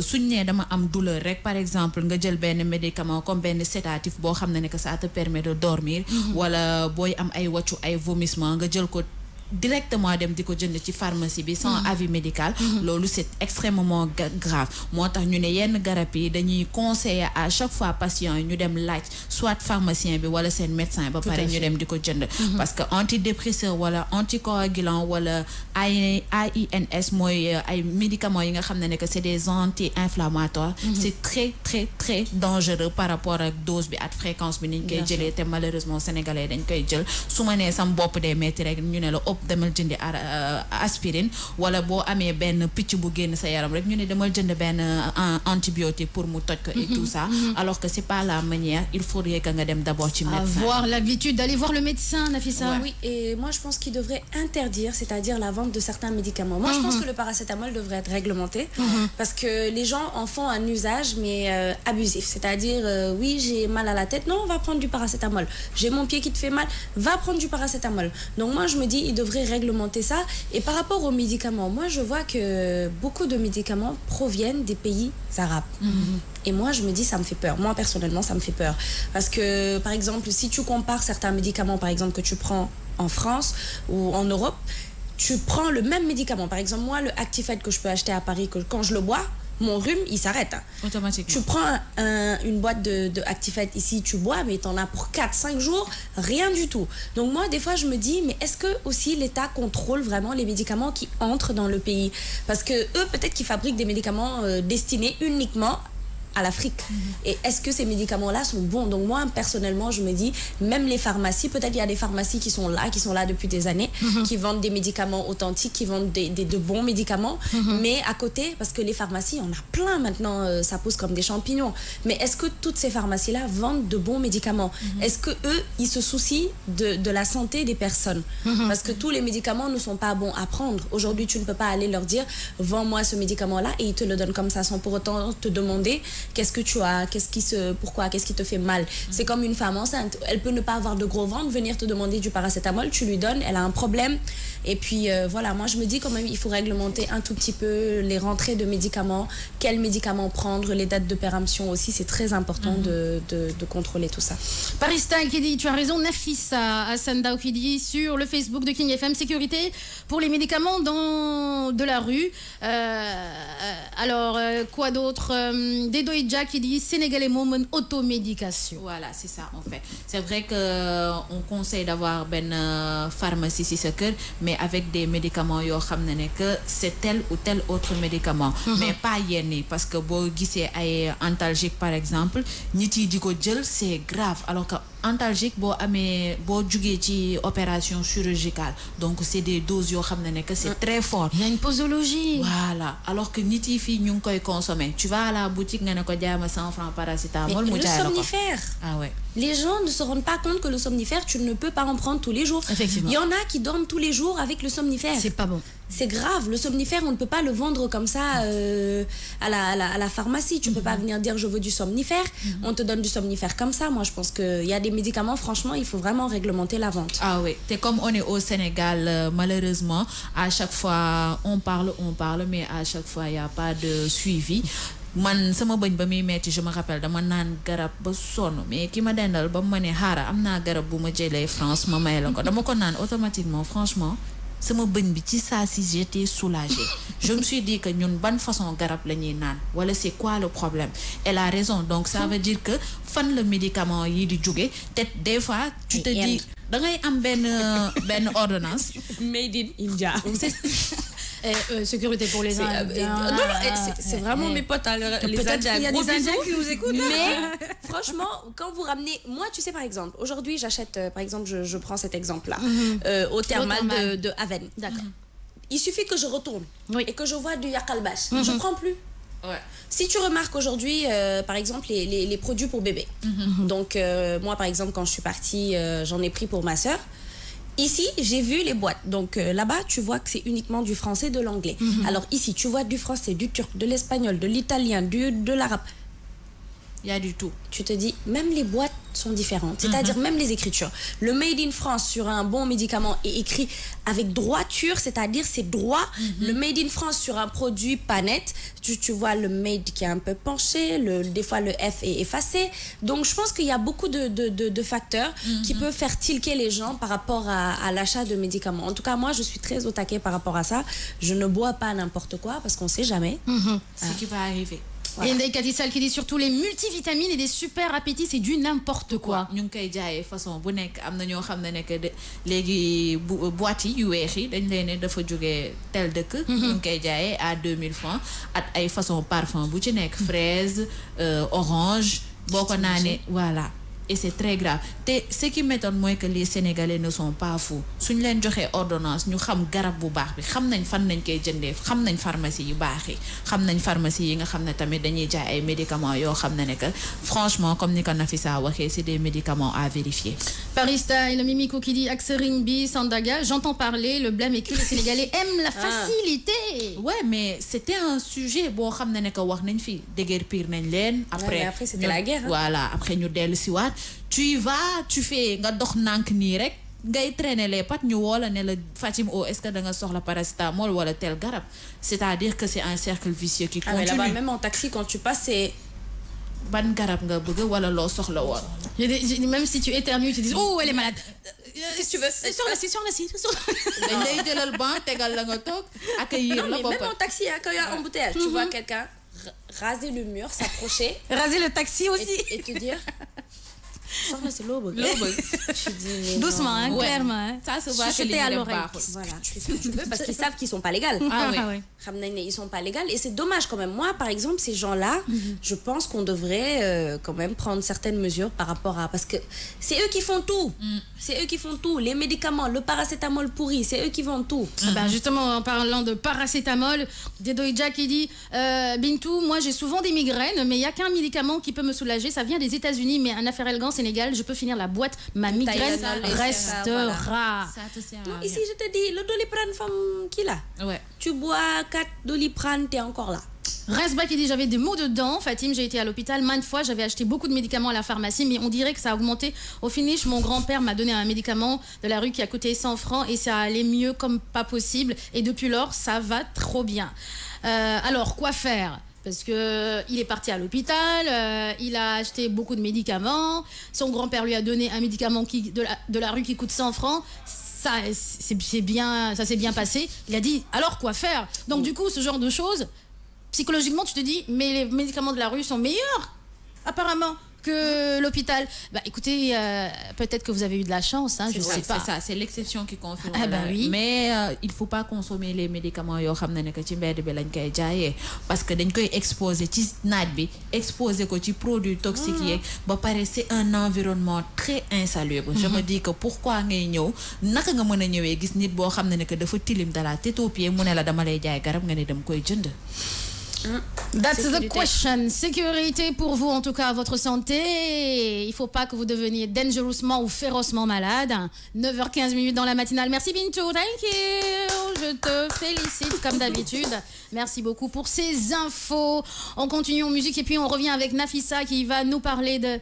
suñ né dama am douleur rek par exemple nga jël ben médicament comme ben sédatif bo xamné ne que ça te permet de dormir wala boy am ay waccu ay vomissement nga jël ko directement dem diko jënd ci pharmacie bi sans avis médical lolu c'est extrêmement grave motax ñu né yenn garab yi dañuy conseiller à chaque fois patient ñu dem laaj soit pharmacien bi wala sen médecin ba paré ñu dem diko jënd parce que antidépresseur wala anticoagulant wala AINS moy ay médicaments yi nga xamné ne que c'est des anti-inflammatoires c'est très très très dangereux par rapport ak dose bi ak fréquence bi niñ koy jëlé té malheureusement sénégalais dañ koy jël suma né sam bop dé metti rek ñu né la demal jëndi aspirine wala bo amé ben picc bu génn sa yaram rek ñu né demal jënd ben antibiotique pour mu toj ko et tout ça alors que c'est pas la manière il faudrait que nga dem d'abord ci médecin avoir l'habitude d'aller voir le médecin Nafissa. Oui, et moi je pense qu'il devrait interdire, c'est-à-dire la vente de certains médicaments. Moi je pense que le paracétamol devrait être réglementé parce que les gens en font un usage mais abusif, c'est-à-dire oui, j'ai mal à la tête, non, on va prendre du paracétamol. J'ai mon pied qui te fait mal, va prendre du paracétamol. Donc moi je me dis il devrait réglementer ça. Et par rapport aux médicaments, moi je vois que beaucoup de médicaments proviennent des pays arabes. Et moi je me dis ça me fait peur. Moi personnellement ça me fait peur parce que par exemple si tu compares certains médicaments par exemple que tu prends en France ou en Europe, tu prends le même médicament. Par exemple moi le Actifed que je peux acheter à Paris, que quand je le bois mon rhume il s'arrête automatiquement. Tu prends une boîte de Actifed ici, tu bois mais tu en as pour 4-5 jours, rien du tout. Donc moi des fois je me dis mais est-ce que aussi l'État contrôle vraiment les médicaments qui entrent dans le pays? Parce que eux peut-être qu'ils fabriquent des médicaments destinés uniquement à l'Afrique. Et est-ce que ces médicaments-là sont bons? Donc moi, personnellement, je me dis, même les pharmacies, peut-être il y a des pharmacies qui sont là depuis des années, qui vendent des médicaments authentiques, qui vendent de bons médicaments, mais à côté, parce que les pharmacies, on a plein maintenant, ça pousse comme des champignons. Mais est-ce que toutes ces pharmacies-là vendent de bons médicaments? Est-ce que eux, ils se soucient de la santé des personnes? Parce que tous les médicaments ne sont pas bons à prendre. Aujourd'hui, tu ne peux pas aller leur dire, vends-moi ce médicament-là, et ils te le donnent comme ça, sans pour autant te demander qu'est-ce que tu as, pourquoi, qu'est-ce qui te fait mal. C'est comme une femme enceinte, elle peut ne pas avoir de gros ventre, venir te demander du paracétamol, tu lui donnes, elle a un problème. Et puis voilà, moi je me dis quand même il faut réglementer un tout petit peu les rentrées de médicaments, quels médicaments prendre, les dates de péremption aussi, c'est très important de contrôler tout ça. Parista qui dit, tu as raison, Nafissa Asanda qui dit sur le Facebook de King FM, sécurité pour les médicaments de la rue. Alors quoi d'autre? Dedo Idja qui dit sénégalais moment automédication. Voilà, c'est ça en fait. C'est vrai que on conseille d'avoir une pharmacie si c'est que, mais avec des médicaments yo xamné que c'est tel ou tel autre médicament, mais pas yenni parce que bo gissé ay antalgique par exemple, nit yi diko jël c'est grave alors que antalgique bo jugé ci opération chirurgicale, donc c'est des doses yo xamné que c'est très fort. Il y a une posologie. Voilà, alors que nit yi fi ñu koy consommer. Tu vas à la boutique nga ne ko jaay ma 100 francs paracétamol mu jaay la ko. Le somnifère. Ah ouais. Les gens ne se rendent pas compte que le somnifère, tu ne peux pas en prendre tous les jours. Effectivement. Il y en a qui dorment tous les jours avec le somnifère. C'est pas bon. C'est grave. Le somnifère, on ne peut pas le vendre comme ça à la pharmacie. Tu ne peux pas venir dire je veux du somnifère. On te donne du somnifère comme ça. Moi, je pense qu'il y a des médicaments, franchement, il faut vraiment réglementer la vente. Ah oui. C'est comme on est au Sénégal, malheureusement, à chaque fois, on parle, mais à chaque fois, il n'y a pas de suivi. Man sama bañ ba muy metti je me rappelle dama naan garab ba sonn mais ki ma dendal ba ma ne xaara am naa garab bu ma jëlee France ma may la ko dama ko naan automatiquement franchement sama bañ bi ci saa si j'étais soulagée. Je me suis dit que ñun ban façon garab la ñuy naan wala c'est quoi le problème. Elle a raison, donc ça veut dire que fan le médicament yi di jóge te des fois tu te dis da ngay am benn ordonnance made in India. Sécurité pour les Indiens. C'est vraiment mes potes, les Indiens. Il y a des Indiens qui nous écoutent. Mais franchement, quand vous ramenez, moi, tu sais par exemple, aujourd'hui j'achète, par exemple, je prends cet exemple-là, au thermal de Aven. D'accord. Il suffit que je retourne et que je vois du yakalbash. Je ne prends plus. Ouais. Si tu remarques aujourd'hui, par exemple, les produits pour bébé. Donc moi, par exemple, quand je suis partie, j'en ai pris pour ma soeur. Ici, j'ai vu les boîtes. Donc là-bas, tu vois que c'est uniquement du français, de l'anglais. Alors ici, tu vois du français, du turc, de l'espagnol, de l'italien, de l'arabe. Il y a du tout. Tu te dis, même les boîtes sont différentes. C'est-à-dire même les écritures. Le Made in France sur un bon médicament est écrit avec droiture, c'est-à-dire c'est droit. Le Made in France sur un produit pas net, tu vois le Made qui est un peu penché, des fois le F est effacé. Donc je pense qu'il y a beaucoup de facteurs qui peuvent faire tilquer les gens par rapport à l'achat de médicaments. En tout cas, moi, je suis très au taquet par rapport à ça. Je ne bois pas n'importe quoi parce qu'on ne sait jamais. Ce qui va arriver. Il y a une Katissal qui dit surtout les multivitamines et des super appétits, c'est du n'importe quoi. Ñu ngi koy jaayee façon bu nekk am na ñoo xam ne nekk léegi boîte yi yu weex yi dañ leen ne dafa jógee tel dëkk. ñu ngi koy jaayee à 2000 francs ak ay façon parfum bu ci nekk fraise orange boo ko naanee voilà. Et c'est très grave. Ce qui m'étonne moi que les Sénégalais ne sont pas fous. Suñ leen joxé ordonnance ñu xam garab bu baax bi xam nañ fan nañ koy jëndé xam nañ pharmacie yu baax yi xam nañ pharmacie yi nga xam ne tamit dañuy jaay ay médicaments yoo xam ne que franchement comme ni ko Nafissa waxee c'est des médicaments à vérifier. Parista et le Mimiko qui dit Axeringbi Sandaga, j'entends parler, le blâme est que les Sénégalais aiment la facilité. Ouais, mais c'était un sujet boo xam ne que wax nañ fi déguerpir nañ leen après c'était la guerre. Voilà, après ñu dellu si waat tu y vas, tu fais nga dox nank nii rek ngay traîner les pattes ñu woo la ne la Fatim est-ce que da nga soxla paracétamol wala tel garab, c'est-à-dire que c'est un cercle vicieux qui continue. Mais là-bas même en taxi quand tu passes c'est ban garab nga bëgg wala loo soxla woon. Même si tu éternues tu dis oh elle est malade. Si tu veux sur le site dañ lay jëlal banc tegal la nga toog accueillir la boppam. Même en taxi quand il y a un embouteillage tu vois quelqu'un raser le mur s'approcher raser le taxi aussi et te dire c'est l'eau. Doucement, hein, clairement. Hein. Ça se voit chuchoter à l'oreille. Voilà, tu fais ce que tu veux parce qu'ils savent qu'ils sont pas légaux. Ah oui. Ils sont pas légaux et c'est dommage quand même. Moi, par exemple, ces gens-là, je pense qu'on devrait quand même prendre certaines mesures par rapport à parce que c'est eux qui font tout. C'est eux qui font tout. Les médicaments, le paracétamol pourri, c'est eux qui vendent tout. Ben justement, en parlant de paracétamol, Dedoïdja qui dit Bintou, moi j'ai souvent des migraines, mais il y a qu'un médicament qui peut me soulager. Ça vient des États-Unis, mais un affaire Elgan Sénégal, je peux finir la boîte, ma migraine restera. Voilà. Non, ici je te dis, le Doliprane femme qui là. Ouais. Tu bois 4 Doliprane, t'es encore là. Resba qui dit j'avais des maux de dents. Fatim, j'ai été à l'hôpital maintes fois, j'avais acheté beaucoup de médicaments à la pharmacie, mais on dirait que ça a augmenté. Au finish, mon grand-père m'a donné un médicament de la rue qui a coûté 100 francs et ça allait mieux comme pas possible. Et depuis lors, ça va trop bien. Alors, quoi faire ? Parce que il est parti à l'hôpital, il a acheté beaucoup de médicaments. Son grand-père lui a donné un médicament de la rue qui coûte 100 francs. Ça s'est bien passé. Il a dit alors quoi faire ? Donc du coup, ce genre de choses, psychologiquement, tu te dis mais les médicaments de la rue sont meilleurs apparemment que l'hôpital. Bah écoutez, peut-être que vous avez eu de la chance, hein, je sais pas. C'est ça, c'est l'exception qui confirme. Ah bah oui. Mais il faut pas consommer les médicaments yoo xam ne que ci mbedd bi lañ koy jaayee parce que dañ koy exposer ci naaj bi, exposer ko ci produits toxiques yi ba pare c'est un environnement très insalubre. Je me dis que pourquoi ngay ñëw naka nga mën a ñëwee gis nit boo xam ne que dafa tilim de la tête aux pieds mu ne la dama lay jaay garab nga ne dama koy jënd. That's the question. Sécurité pour vous, en tout cas, votre santé. Il ne faut pas que vous deveniez dangerousement ou férocement malade. 9h15 dans la matinale. Merci Bintou, thank you. Je te félicite comme d'habitude. Merci beaucoup pour ces infos. On continue en musique et puis on revient avec Nafissa qui va nous parler de...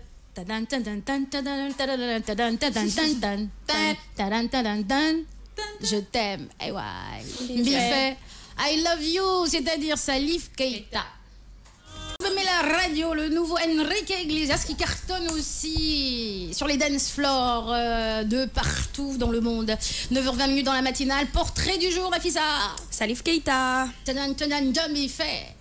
Je t'aime. Eh ouais. Biffet. I love you, c'est-à-dire Salif Keita. Mais la radio, le nouveau Enrique Iglesias qui cartonne aussi sur les dance floors de partout dans le monde. 9h20 dans la matinale. Portrait du jour, Nafissa. Salif Keita. Biffet.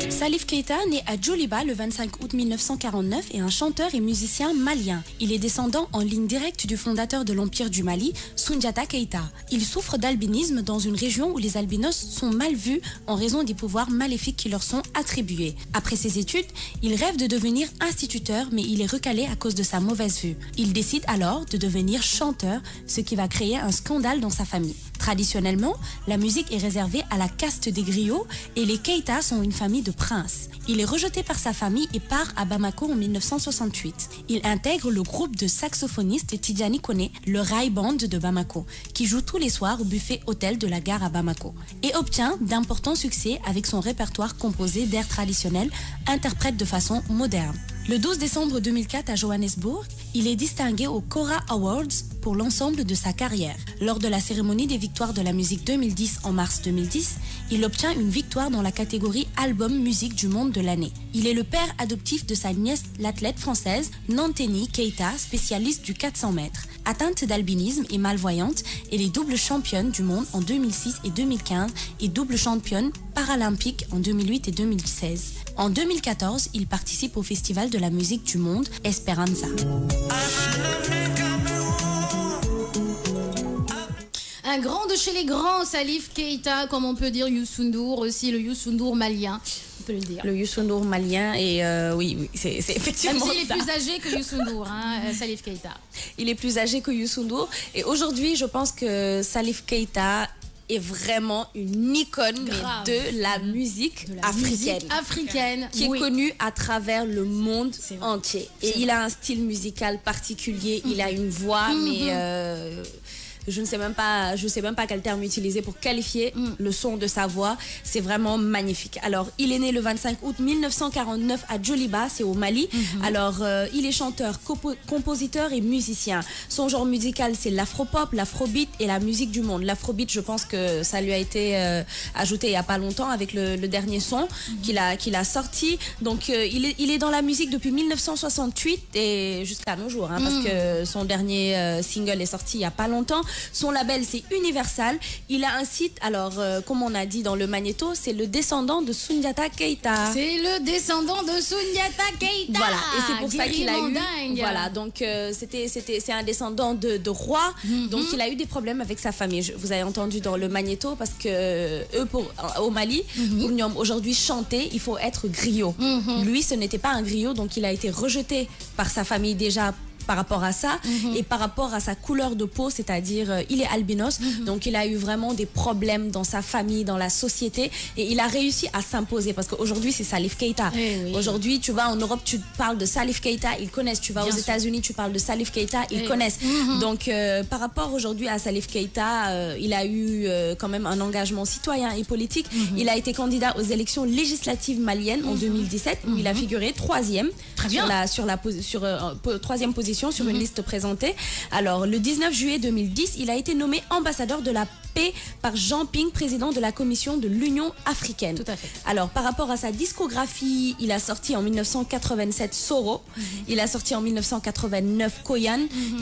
Salif Keita, né à Djoliba le 25 août 1949, est un chanteur et musicien malien. Il est descendant en ligne directe du fondateur de l'Empire du Mali, Soundiata Keita. Il souffre d'albinisme dans une région où les albinos sont mal vus en raison des pouvoirs maléfiques qui leur sont attribués. Après ses études, il rêve de devenir instituteur, mais il est recalé à cause de sa mauvaise vue. Il décide alors de devenir chanteur, ce qui va créer un scandale dans sa famille. Traditionnellement, la musique est réservée à la caste des griots et les Keita sont une famille de princes. Il est rejeté par sa famille et part à Bamako en 1968. Il intègre le groupe de saxophonistes Tidjani Koné, le Rai Band de Bamako, qui joue tous les soirs au buffet hôtel de la gare à Bamako, et obtient d'importants succès avec son répertoire composé d'airs traditionnels, interprète de façon moderne. Le 12 décembre 2004 à Johannesburg, il est distingué aux Cora Awards pour l'ensemble de sa carrière. Lors de la cérémonie des victoires de la musique 2010 en mars 2010, il obtient une victoire dans la catégorie Album Musique du Monde de l'année. Il est le père adoptif de sa nièce, l'athlète française Nanteni Keita, spécialiste du 400 mètres. Atteinte d'albinisme et malvoyante, elle est double championne du monde en 2006 et 2015 et double championne paralympique en 2008 et 2016. En 2014, il participe au Festival de la musique du monde Esperanza. Un grand de chez les grands, Salif Keita, comme on peut dire Youssou N'Dour, aussi le Youssou N'Dour malien. On peut le dire. Le Youssou N'Dour malien, et oui, c'est effectivement même s'il est plus âgé que Youssou N'Dour, Salif Keita. Il est plus âgé que Youssou N'Dour. Et aujourd'hui, je pense que Salif Keita est vraiment une icône de la musique africaine qui est connue à travers le monde entier. Et il a un style musical particulier, il a une voix, mais... je ne sais même pas quel terme utiliser pour qualifier le son de sa voix. C'est vraiment magnifique. Alors, il est né le 25 août 1949 à Djoliba, c'est au Mali. Alors, il est chanteur, compositeur et musicien. Son genre musical, c'est l'afropop, l'afrobeat et la musique du monde. L'afrobeat, je pense que ça lui a été ajouté il n'y a pas longtemps avec le dernier son qu'il a sorti. Donc, il est dans la musique depuis 1968 et jusqu'à nos jours, parce que son dernier single est sorti il n'y a pas longtemps. Son label, c'est Universal. Il a un site, alors, comme on a dit dans le magnéto, c'est le descendant de Soundiata Keita. C'est le descendant de Soundiata Keita. Voilà, et c'est pour ça qu'il a eu... Voilà, donc c'est un descendant de roi. Donc, il a eu des problèmes avec sa famille. Vous avez entendu dans le magnéto, parce que eux, au Mali, pour Nyom, aujourd'hui, chanter, il faut être griot. Lui, ce n'était pas un griot, donc il a été rejeté par sa famille déjà par rapport à ça et par rapport à sa couleur de peau, c'est-à-dire il est albinos, donc il a eu vraiment des problèmes dans sa famille, dans la société, et il a réussi à s'imposer parce qu'aujourd'hui c'est Salif Keita. Aujourd'hui, tu vas en Europe, tu parles de Salif Keita, ils connaissent. Tu vas aux États-Unis, tu parles de Salif Keita, ils connaissent. Donc par rapport aujourd'hui à Salif Keita, il a eu quand même un engagement citoyen et politique. Il a été candidat aux élections législatives maliennes en 2017 où il a figuré troisième troisième position sur une liste présentée. Alors, le 19 juillet 2010, il a été nommé ambassadeur de la paix par Jean Ping, président de la Commission de l'Union africaine. Tout à fait. Alors, par rapport à sa discographie, il a sorti en 1987 Soro, il a sorti en 1989 Koyan,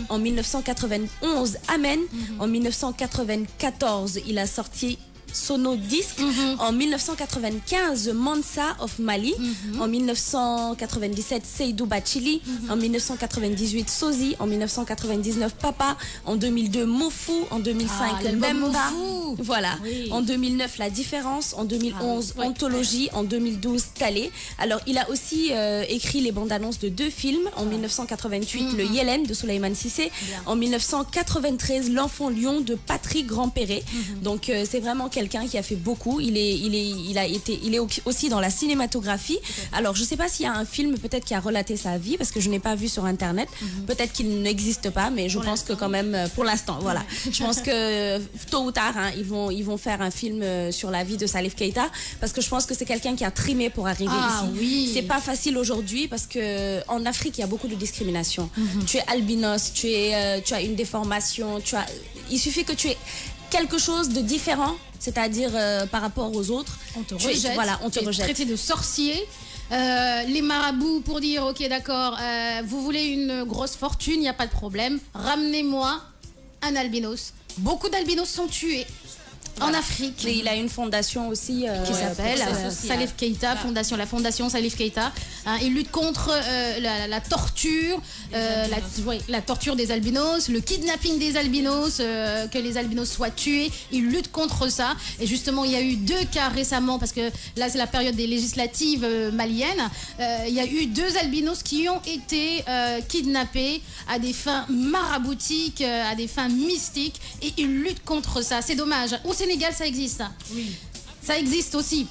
en 1991 Amen, en 1994, il a sorti Sono Disc, en 1995 Mansa of Mali, en 1997 Seydou Bachili, en 1998 Sozi, en 1999 Papa, en 2002 Mofu, en 2005 Mbemba, voilà, en 2009 La Différence, en 2011 Anthologie, en 2012 Calais. Alors il a aussi écrit les bandes annonces de 2 films, en 1988 Le Yélène de Souleymane Cissé, en 1993 L'Enfant Lion de Patrick Grandperret. Donc c'est vraiment quelqu'un qui a fait beaucoup. Il est aussi dans la cinématographie. Alors, je ne sais pas s'il y a un film peut-être qui a relaté sa vie, parce que je n'ai pas vu sur Internet. Peut-être qu'il n'existe pas, mais je pense que quand même, pour l'instant, voilà. Je pense que tôt ou tard, ils vont faire un film sur la vie de Salif Keita, parce que je pense que c'est quelqu'un qui a trimé pour arriver ici. Oui. C'est pas facile aujourd'hui, parce que en Afrique, il y a beaucoup de discrimination. Tu es albinos, tu as une déformation, il suffit que tu aies quelque chose de différent, c'est-à-dire par rapport aux autres. On te rejette. Voilà, on te rejette. Traité de sorcier. Les marabouts pour dire ok d'accord, vous voulez une grosse fortune, il n'y a pas de problème, ramenez-moi un albinos. Beaucoup d'albinos sont tués. En Afrique. Et il a une fondation aussi qui s'appelle Salif Keita, la fondation Salif Keita. Il lutte contre la torture, la torture des albinos, le kidnapping des albinos, que les albinos soient tués. Il lutte contre ça. Et justement, il y a eu 2 cas récemment, parce que là, c'est la période des législatives maliennes. Il y a eu 2 albinos qui ont été kidnappés à des fins maraboutiques, à des fins mystiques. Et il lutte contre ça. C'est dommage. Au Sénégal, ça existe. Oui. Ça existe aussi.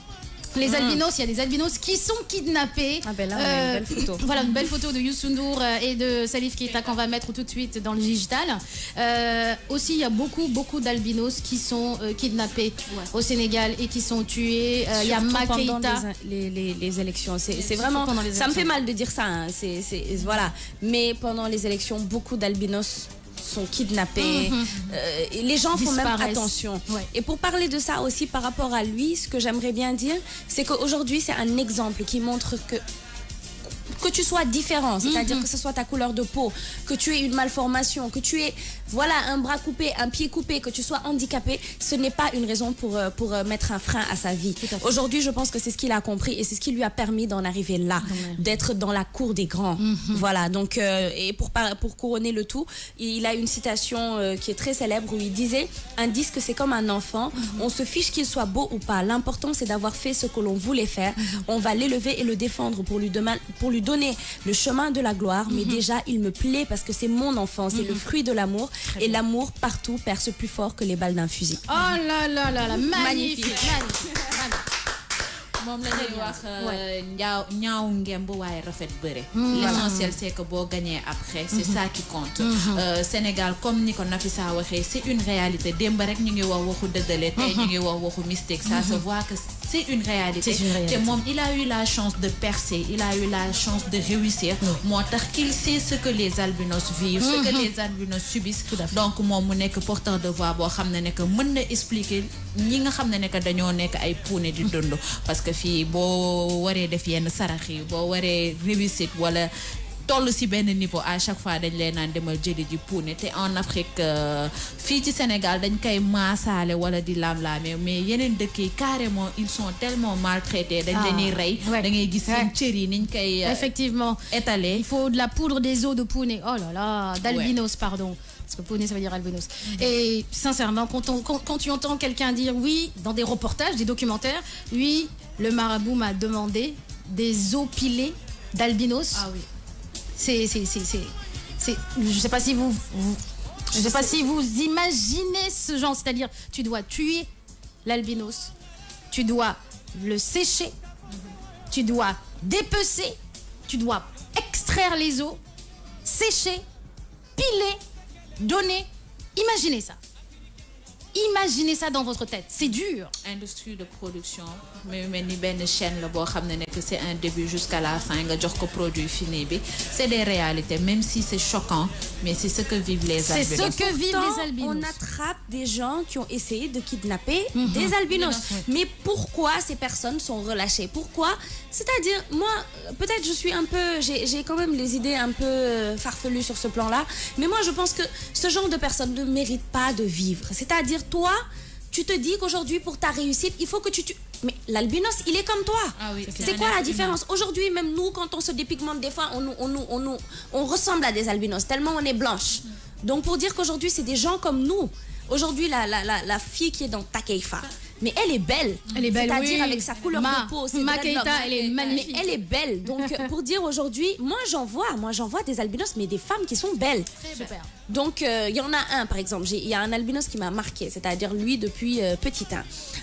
Les albinos, il y a des albinos qui sont kidnappés. Ah ben là, on a une belle photo. Voilà, une belle photo de Youssou N'Dour et de Salif Keita qu'on va mettre tout de suite dans le digital. Aussi, il y a beaucoup d'albinos qui sont kidnappés au Sénégal et qui sont tués. Il y a Keita. Les élections, c'est vraiment... Ça me fait mal de dire ça. Hein. Voilà. Mais pendant les élections, beaucoup d'albinos sont kidnappés. Les gens font même attention. Ouais. Et pour parler de ça aussi par rapport à lui, ce que j'aimerais bien dire, c'est qu'aujourd'hui, c'est un exemple qui montre que tu sois différent, c'est-à-dire que ce soit ta couleur de peau, que tu aies une malformation, que tu aies un bras coupé, un pied coupé, que tu sois handicapé, ce n'est pas une raison pour mettre un frein à sa vie. Aujourd'hui, je pense que c'est ce qu'il a compris et c'est ce qui lui a permis d'en arriver là, d'être dans la cour des grands. Voilà, donc, et pour couronner le tout, il a une citation qui est très célèbre où il disait « Un disque, c'est comme un enfant, on se fiche qu'il soit beau ou pas. L'important, c'est d'avoir fait ce que l'on voulait faire. On va l'élever et le défendre pour lui donner le chemin de la gloire, mais déjà il me plaît parce que c'est mon enfant, c'est le fruit de l'amour et l'amour partout perce plus fort que les balles d'un fusil. Oh là là là là, magnifique. L'essentiel c'est que boo gagner après, c'est ça qui compte. Sénégal, comme ni ko Nafisa waxee, c'est une réalité. Démb rek ñu ngi wax waxu dëddale, tey ñu ngi wax waxu mystique. Ça se voit que c'est une réalité. Et moom, il a eu la chance de percer, il a eu la chance de réussir. Moo tax il sait ce que les albinos vivent, ce que les albinos subissent. Donc moom mu nekk porteur de voix boo xam ne que mën na expliquer ñi nga xam ne que dañoo nekk ay puune di dund. Parce que fii boo waree def yenn sarax yi, boo waree réussite wala toll si benn niveau, à chaque fois dañ leen naan demal jëli ji puune. te en Afrique fii ci Sénégal dañ koy maasaale wala di lamlaame, mais yeneen dëkk yi carrément ils sont tellement maltraités, dañ leen di rey, da ngay gis seen cër yi niñ koy effectivement étaler. Il faut de la poudre des os de puune, oh là là, d'albinos pardon, parce que puune ça veut dire albinos. Et sincèrement, quand tu entends quelqu'un dire oui dans des reportages, des documentaires, oui, le marabout m'a demandé des os pilés d'albinos. Ah oui. Je sais pas si vous imaginez ce genre, c'est-à-dire tu dois tuer l'albinos, tu dois le sécher, tu dois dépecer, tu dois extraire les os, sécher, piler, donner. Imaginez ça. Imaginez ça dans votre tête, c'est dur. Industrie de production, mais ni ben chaîne la bo xamné que c'est un début jusqu'à la fin nga jox ko produit fini bi, c'est des réalités, même si c'est choquant, mais c'est ce que vivent les albinos. C'est ce que vivent les albinos. On attrape des gens qui ont essayé de kidnapper des albinos. Mais pourquoi ces personnes sont relâchées? Pourquoi? C'est-à-dire, moi, peut-être je suis un peu, j'ai quand même les idées un peu farfelues sur ce plan-là, mais moi je pense que ce genre de personnes ne méritent pas de vivre. C'est-à-dire, toi, tu te dis qu'aujourd'hui, pour ta réussite, il faut que tu... Mais l'albinos, il est comme toi. Ah oui, c'est quoi la différence? Aujourd'hui, même nous, quand on se dépigmente, des fois, on ressemble à des albinos, tellement on est blanche. Donc, pour dire qu'aujourd'hui, c'est des gens comme nous. Aujourd'hui, la fille qui est dans Takeifa, mais elle est belle. Elle est belle, c'est-à-dire avec sa couleur de peau. Keita, elle est magnifique. Elle est belle. Donc, pour dire aujourd'hui, moi j'en vois des albinos, mais des femmes qui sont belles. Super. Donc, il y en a un, par exemple. Il y a un albinos qui m'a marqué, c'est-à-dire lui depuis petit.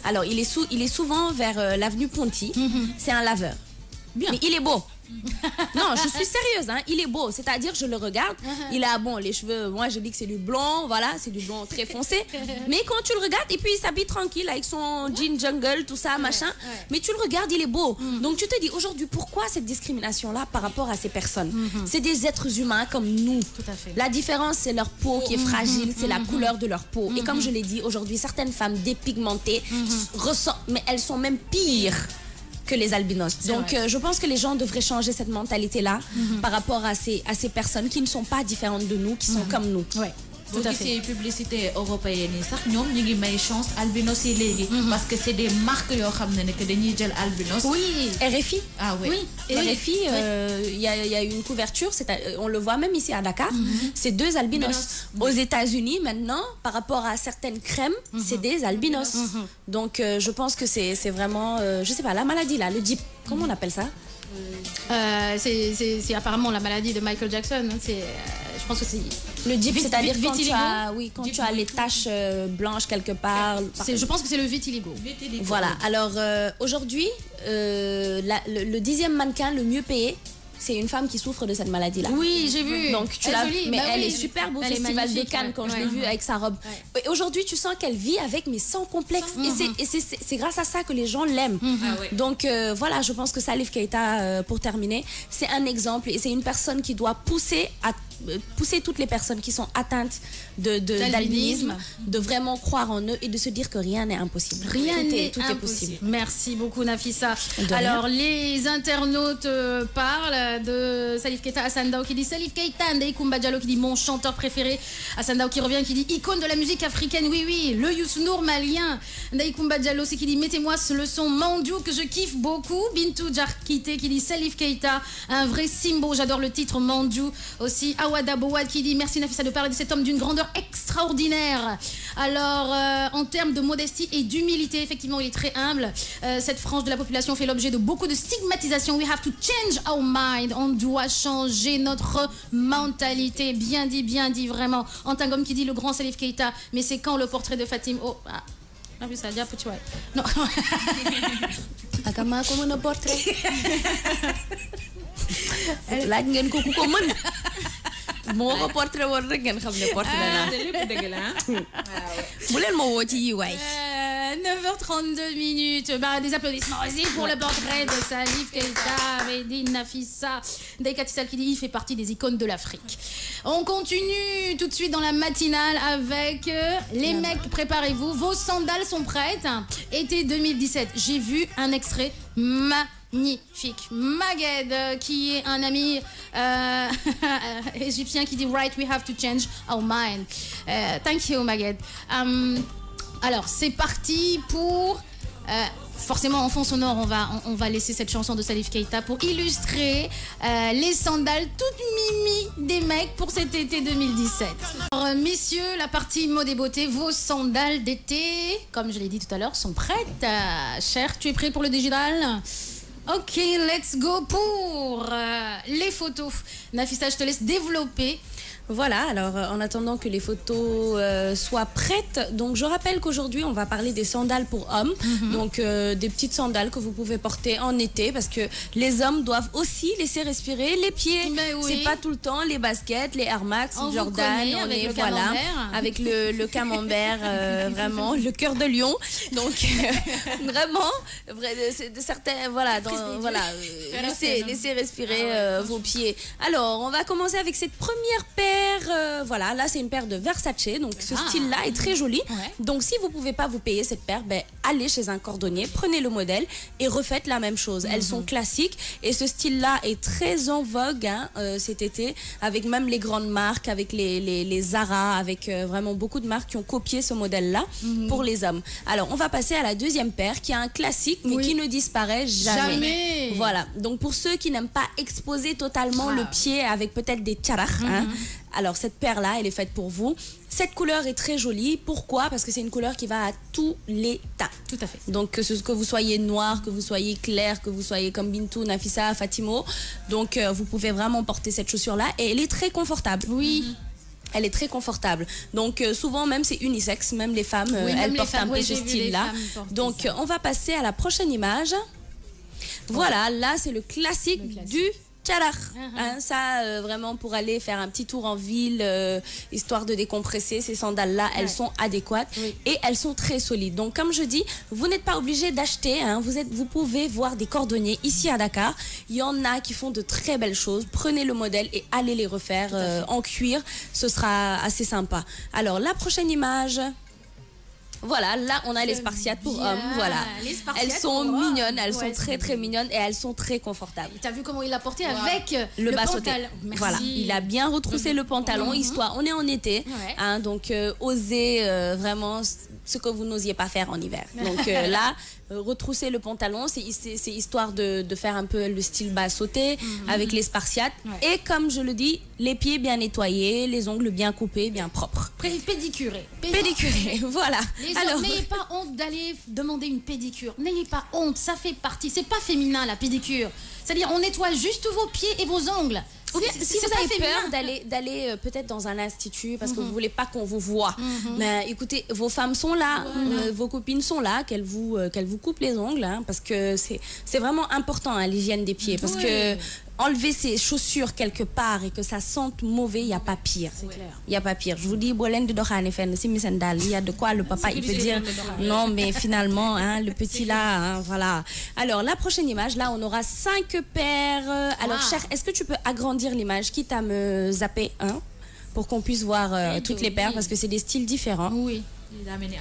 Alors, il est souvent vers l'avenue Ponty. C'est un laveur. Bien. Mais il est beau. Non, je suis sérieuse, hein. Il est beau, c'est-à-dire je le regarde, il a les cheveux, moi je dis que c'est du blond, voilà, c'est du blond très foncé, mais quand tu le regardes, et puis il s'habille tranquille avec son jean jungle, tout ça, machin, mais tu le regardes, il est beau. Donc tu te dis aujourd'hui, pourquoi cette discrimination-là par rapport à ces personnes? C'est des êtres humains comme nous. Tout à fait. La différence, c'est leur peau qui est fragile, c'est la couleur de leur peau. Et comme je l'ai dit, aujourd'hui, certaines femmes dépigmentées mais elles sont même pires que les albinos. Donc je pense que les gens devraient changer cette mentalité-là par rapport à ces personnes qui ne sont pas différentes de nous, qui sont comme nous. Ouais. Tout à fait. C'est publicité européenne sax ñom ñi ngi may chance albinos yi légui parce que c'est des marques yo xamné que dañuy jël albinos. Oui, RFI. Ah oui. RFI, il y a une couverture, on le voit même ici à Dakar, c'est 2 albinos. Aux États-Unis maintenant, par rapport à certaines crèmes, c'est des albinos. Donc je pense que c'est vraiment je sais pas, la maladie là, le DIP, comment on appelle ça? C'est apparemment la maladie de Michael Jackson. Je pense que c'est le DIP, c'est-à-dire quand tu as les taches blanches quelque part. Je pense que c'est le vitiligo. Voilà. Alors aujourd'hui, le 10e mannequin le mieux payé, c'est une femme qui souffre de cette maladie-là. Oui, j'ai vu. Donc tu l'as, mais elle est superbe au Festival de Cannes quand je l'ai vue avec sa robe. Et aujourd'hui, tu sens qu'elle vit avec mais sans complexe. Et c'est grâce à ça que les gens l'aiment. Donc voilà, je pense que Salif Keita, pour terminer, c'est un exemple et c'est une personne qui doit pousser toutes les personnes qui sont atteintes d'albinisme, de vraiment croire en eux et de se dire que rien n'est impossible. Tout est possible. Merci beaucoup Nafissa. Alors les internautes parlent de Salif Keita, Hassan Dao qui dit Salif Keita, Ndeye Koumba Diallo qui dit mon chanteur préféré, Hassan Dao qui revient qui dit icône de la musique africaine, oui, le Youssou N'Dour malien, Ndeye Koumba Diallo c'est qui dit mettez-moi le son Mandiou que je kiffe beaucoup, Bintou Djarkité qui dit Salif Keita, un vrai Simbo, j'adore le titre Mandiou aussi. Awada Bouad qui dit merci Nafissa de parler de cet homme d'une grandeur extraordinaire. Alors en termes de modestie et d'humilité, effectivement il est très humble. Cette frange de la population fait l'objet de beaucoup de stigmatisation. We have to change our mind. On doit changer notre mentalité. Bien dit vraiment. Antangom qui dit le grand Salif Keita. Mais c'est quand le portrait de Fatim? Oh, Nafissa déjà petit ouais. Non. Akama comme un portrait. laaj ngeen ko ku ko mën moo ko portrait woon rek ngeen xam ne portrait la lépp dëgg la bu leen ma woo ci yi waay 9h32 minutes. Des applaudissements aussi pour le portrait de Salif Keita, Medine Nafissa, Ndeye Katissal qui dit il fait partie des icônes de l'Afrique. On continue tout de suite dans la matinale avec les mecs, préparez-vous, vos sandales sont prêtes. Été 2017, j'ai vu un extrait magnifique. Maged, qui est un ami égyptien qui dit right, we have to change our mind. Thank you, Maged. Alors, c'est parti pour... forcément, en fond sonore, on va laisser cette chanson de Salif Keita pour illustrer les sandales toutes mimi des mecs pour cet été 2017. Alors, messieurs, la partie mode et beauté, vos sandales d'été, comme je l'ai dit tout à l'heure, sont prêtes. Cher, tu es prêt pour le digital ? Ok, let's go pour les photos. Nafissa, je te laisse développer. Voilà, alors en attendant que les photos soient prêtes, donc je rappelle qu'aujourd'hui on va parler des sandales pour hommes, donc des petites sandales que vous pouvez porter en été parce que les hommes doivent aussi laisser respirer les pieds. Oui. C'est pas tout le temps les baskets, les Air Max, Jordan, avec le camembert, vraiment le cœur de lion. Donc vraiment, certains, laissez respirer vos pieds. Alors on va commencer avec cette première paire. Voilà, là c'est une paire de Versace, donc ce style-là est très joli. Donc si vous pouvez pas vous payer cette paire, allez chez un cordonnier, prenez le modèle et refaites la même chose. Elles sont classiques et ce style-là est très en vogue cet été, avec même les grandes marques, avec les Zara, avec vraiment beaucoup de marques qui ont copié ce modèle-là pour les hommes. Alors on va passer à la deuxième paire qui est un classique mais qui ne disparaît jamais. Voilà, donc pour ceux qui n'aiment pas exposer totalement le pied avec peut-être des tcharach, alors cette paire-là, elle est faite pour vous. Cette couleur est très jolie. Pourquoi? Parce que c'est une couleur qui va à tous les tas. Tout à fait. Donc que vous soyez noir, que vous soyez clair, que vous soyez comme Bintou, Nafissa, Fatimo. Donc vous pouvez vraiment porter cette chaussure-là. Et elle est très confortable. Oui. Elle est très confortable. Donc souvent même c'est unisexe. Même les femmes, elles portent un peu ce style-là. Donc on va passer à la prochaine image. Voilà, là c'est le classique du... ça vraiment pour aller faire un petit tour en ville histoire de décompresser. Ces sandales là elles sont adéquates et elles sont très solides. Donc comme je dis, vous n'êtes pas obligé d'acheter, vous pouvez voir des cordonniers ici à Dakar. Il y en a qui font de très belles choses. Prenez le modèle et allez les refaire en cuir, ce sera assez sympa. Alors la prochaine image, Voilà, là on a les Spartiates pour hommes. Voilà. Elles sont mignonnes, elles sont très très mignonnes et elles sont très confortables. T'as vu comment il l'a porté avec le bas pantalon. sauté. Voilà, il a bien retroussé le pantalon, histoire. On est en été, hein, donc osez vraiment ce que vous n'osiez pas faire en hiver. Donc là, retrousser le pantalon, c'est histoire de faire un peu le style bas sauté avec les Spartiates. Et comme je le dis, les pieds bien nettoyés, les ongles bien coupés, bien propres. Pédicurés. Pédicurés, voilà. Alors, n'ayez pas honte d'aller demander une pédicure. N'ayez pas honte, ça fait partie. C'est pas féminin la pédicure. C'est-à-dire, on nettoie juste vos pieds et vos ongles. Si vous avez peur d'aller peut-être dans un institut parce que vous voulez pas qu'on vous voit, mais écoutez, vos femmes sont là, vos copines sont là, qu'elles vous coupent les ongles, hein, parce que c'est vraiment important, hein, l'hygiène des pieds, parce que enlever ses chaussures quelque part et que ça sente mauvais, il n'y a pas pire. C'est clair. Il n'y a pas pire. Je vous dis, il y a de quoi le papa il peut dire non, mais finalement, hein, le petit là, hein, voilà. Alors, la prochaine image, là, on aura 5 paires. Alors, cher, est-ce que tu peux agrandir l'image, quitte à me zapper, hein, pour qu'on puisse voir toutes les paires, parce que c'est des styles différents. Oui.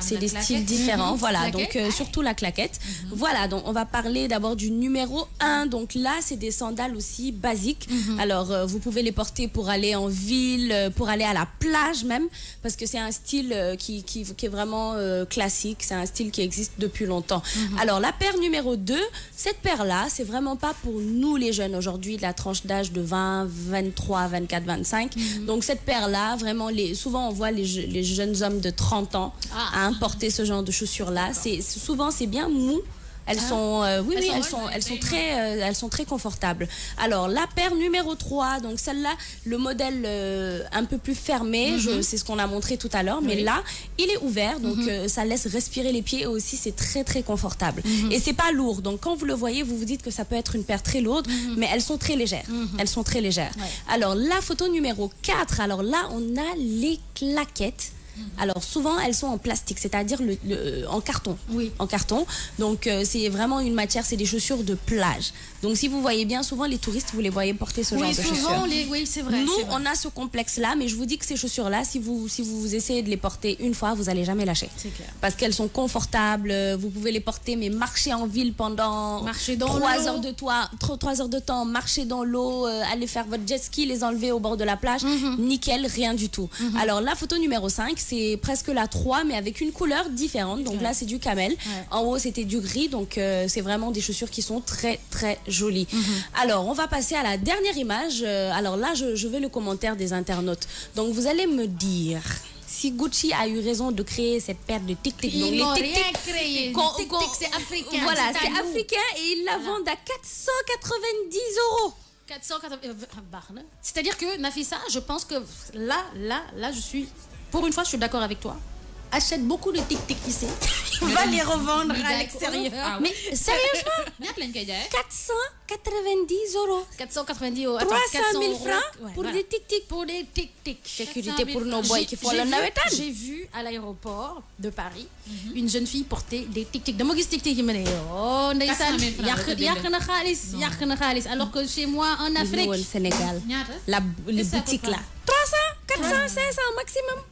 C'est des styles différents, voilà, donc surtout la claquette. Voilà, donc on va parler d'abord du numéro 1. Donc là, c'est des sandales aussi basiques. Alors, vous pouvez les porter pour aller en ville, pour aller à la plage même, parce que c'est un style qui est vraiment classique. C'est un style qui existe depuis longtemps. Alors, la paire numéro 2, cette paire-là, c'est vraiment pas pour nous les jeunes aujourd'hui, de la tranche d'âge de 20, 23, 24, 25. Donc, cette paire-là, vraiment, souvent on voit les jeunes hommes de 30 ans à porter ce genre de chaussures là. Souvent c'est bien mou. Elles sont elles sont très confortables. Alors la paire numéro 3, donc celle-là, le modèle un peu plus fermé, c'est ce qu'on a montré tout à l'heure, mais là il est ouvert, donc ça laisse respirer les pieds et aussi c'est très très confortable. Et c'est pas lourd, donc quand vous le voyez, vous vous dites que ça peut être une paire très lourde, mais elles sont très légères. Elles sont très légères. Alors la photo numéro 4, alors là on a les claquettes. Alors souvent elles sont en plastique, c'est-à-dire en carton. En carton. Donc c'est vraiment une matière, c'est des chaussures de plage. Donc si vous voyez bien, souvent les touristes, vous les voyez porter ce genre de chaussures. Oui, c'est vrai. Nous, on a ce complexe-là, mais je vous dis que ces chaussures-là, si vous essayez de les porter une fois, vous n'allez jamais lâcher. C'est clair. Parce qu'elles sont confortables, vous pouvez les porter, mais marcher en ville pendant 3 heures de temps, marcher dans l'eau, aller faire votre jet ski, les enlever au bord de la plage, nickel, rien du tout. Alors la photo numéro 5, c'est presque la 3, mais avec une couleur différente. Donc là, c'est du camel. En haut, c'était du gris. Donc c'est vraiment des chaussures qui sont très, très jolies. Alors, on va passer à la dernière image. Alors là, je veux le commentaire des internautes. Donc, vous allez me dire si Gucci a eu raison de créer cette paire de tic-tic. Ils n'ont rien créé. Tic-tic, c'est africain. Voilà, c'est africain et ils la vendent à 490 €. 480. C'est-à-dire que, Nafissa, je pense que là, je suis... Pour une fois, je suis d'accord avec toi. Achète beaucoup de tic-tic ici. Va les revendre à l'extérieur. Mais sérieusement, 490 €. 490 €. 300 000 francs pour des tic-tic. Pour des tic-tic. Sécurité pour nos boys qui font le navetan. J'ai vu à l'aéroport de Paris une jeune fille porter des tic-tic. Dama gis tic-tic yi ma ne oh ndeysaan yàq na xaalis alors que chez moi en Afrique au Sénégal les boutiques là 300, 400, 500 maximum.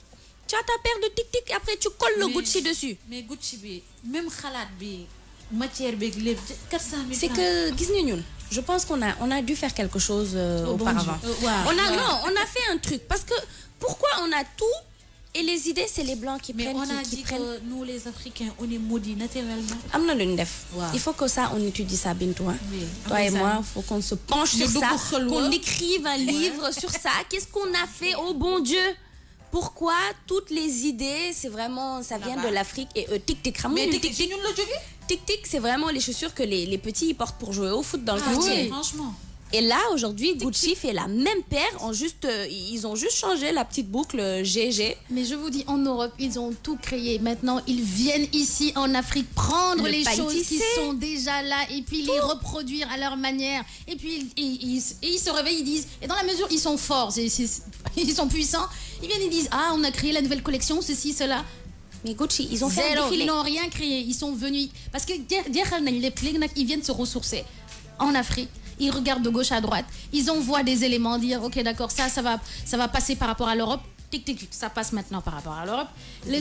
Tu as ta paire de tic-tic, après tu colles le Gucci dessus. Mais Gucci bi même khalat bi matière bi lépp 400 000 c'est que gis nga ñun je pense qu'on a dû faire quelque chose auparavant. On a fait un truc parce que pourquoi on a tout et les idées c'est les blancs qui prennent. Mais on a dit que nous les Africains on est maudits naturellement. Amna lu ñu def. Il faut que ça on étudie ça Bintou. Toi et moi, faut qu'on se penche sur ça, qu'on écrive un livre sur ça. Qu'est-ce qu'on a fait au bon Dieu? Pourquoi toutes les idées, c'est vraiment, ça vient de l'Afrique et tic-tic. Mais tic-tic, tic-tic, c'est vraiment les chaussures que les petits ils portent pour jouer au foot dans le quartier. Oui, franchement. Et là, aujourd'hui, Gucci fait la même paire, ils ont juste changé la petite boucle GG. Mais je vous dis, en Europe, ils ont tout créé. Maintenant, ils viennent ici en Afrique prendre les choses qui sont déjà là et puis les reproduire à leur manière. Et puis, ils se réveillent, ils disent, et dans la mesure, ils sont forts, ils sont puissants, ils viennent, ils disent, ah, on a créé la nouvelle collection, ceci, cela. Mais Gucci, ils ont fait un défilé. Ils n'ont rien créé, ils sont venus. Parce que ils viennent se ressourcer en Afrique. Ils regardent de gauche à droite, ils envoient des éléments, dire ok d'accord, ça va passer par rapport à l'Europe, tic tic tic, ça passe maintenant par rapport à l'Europe.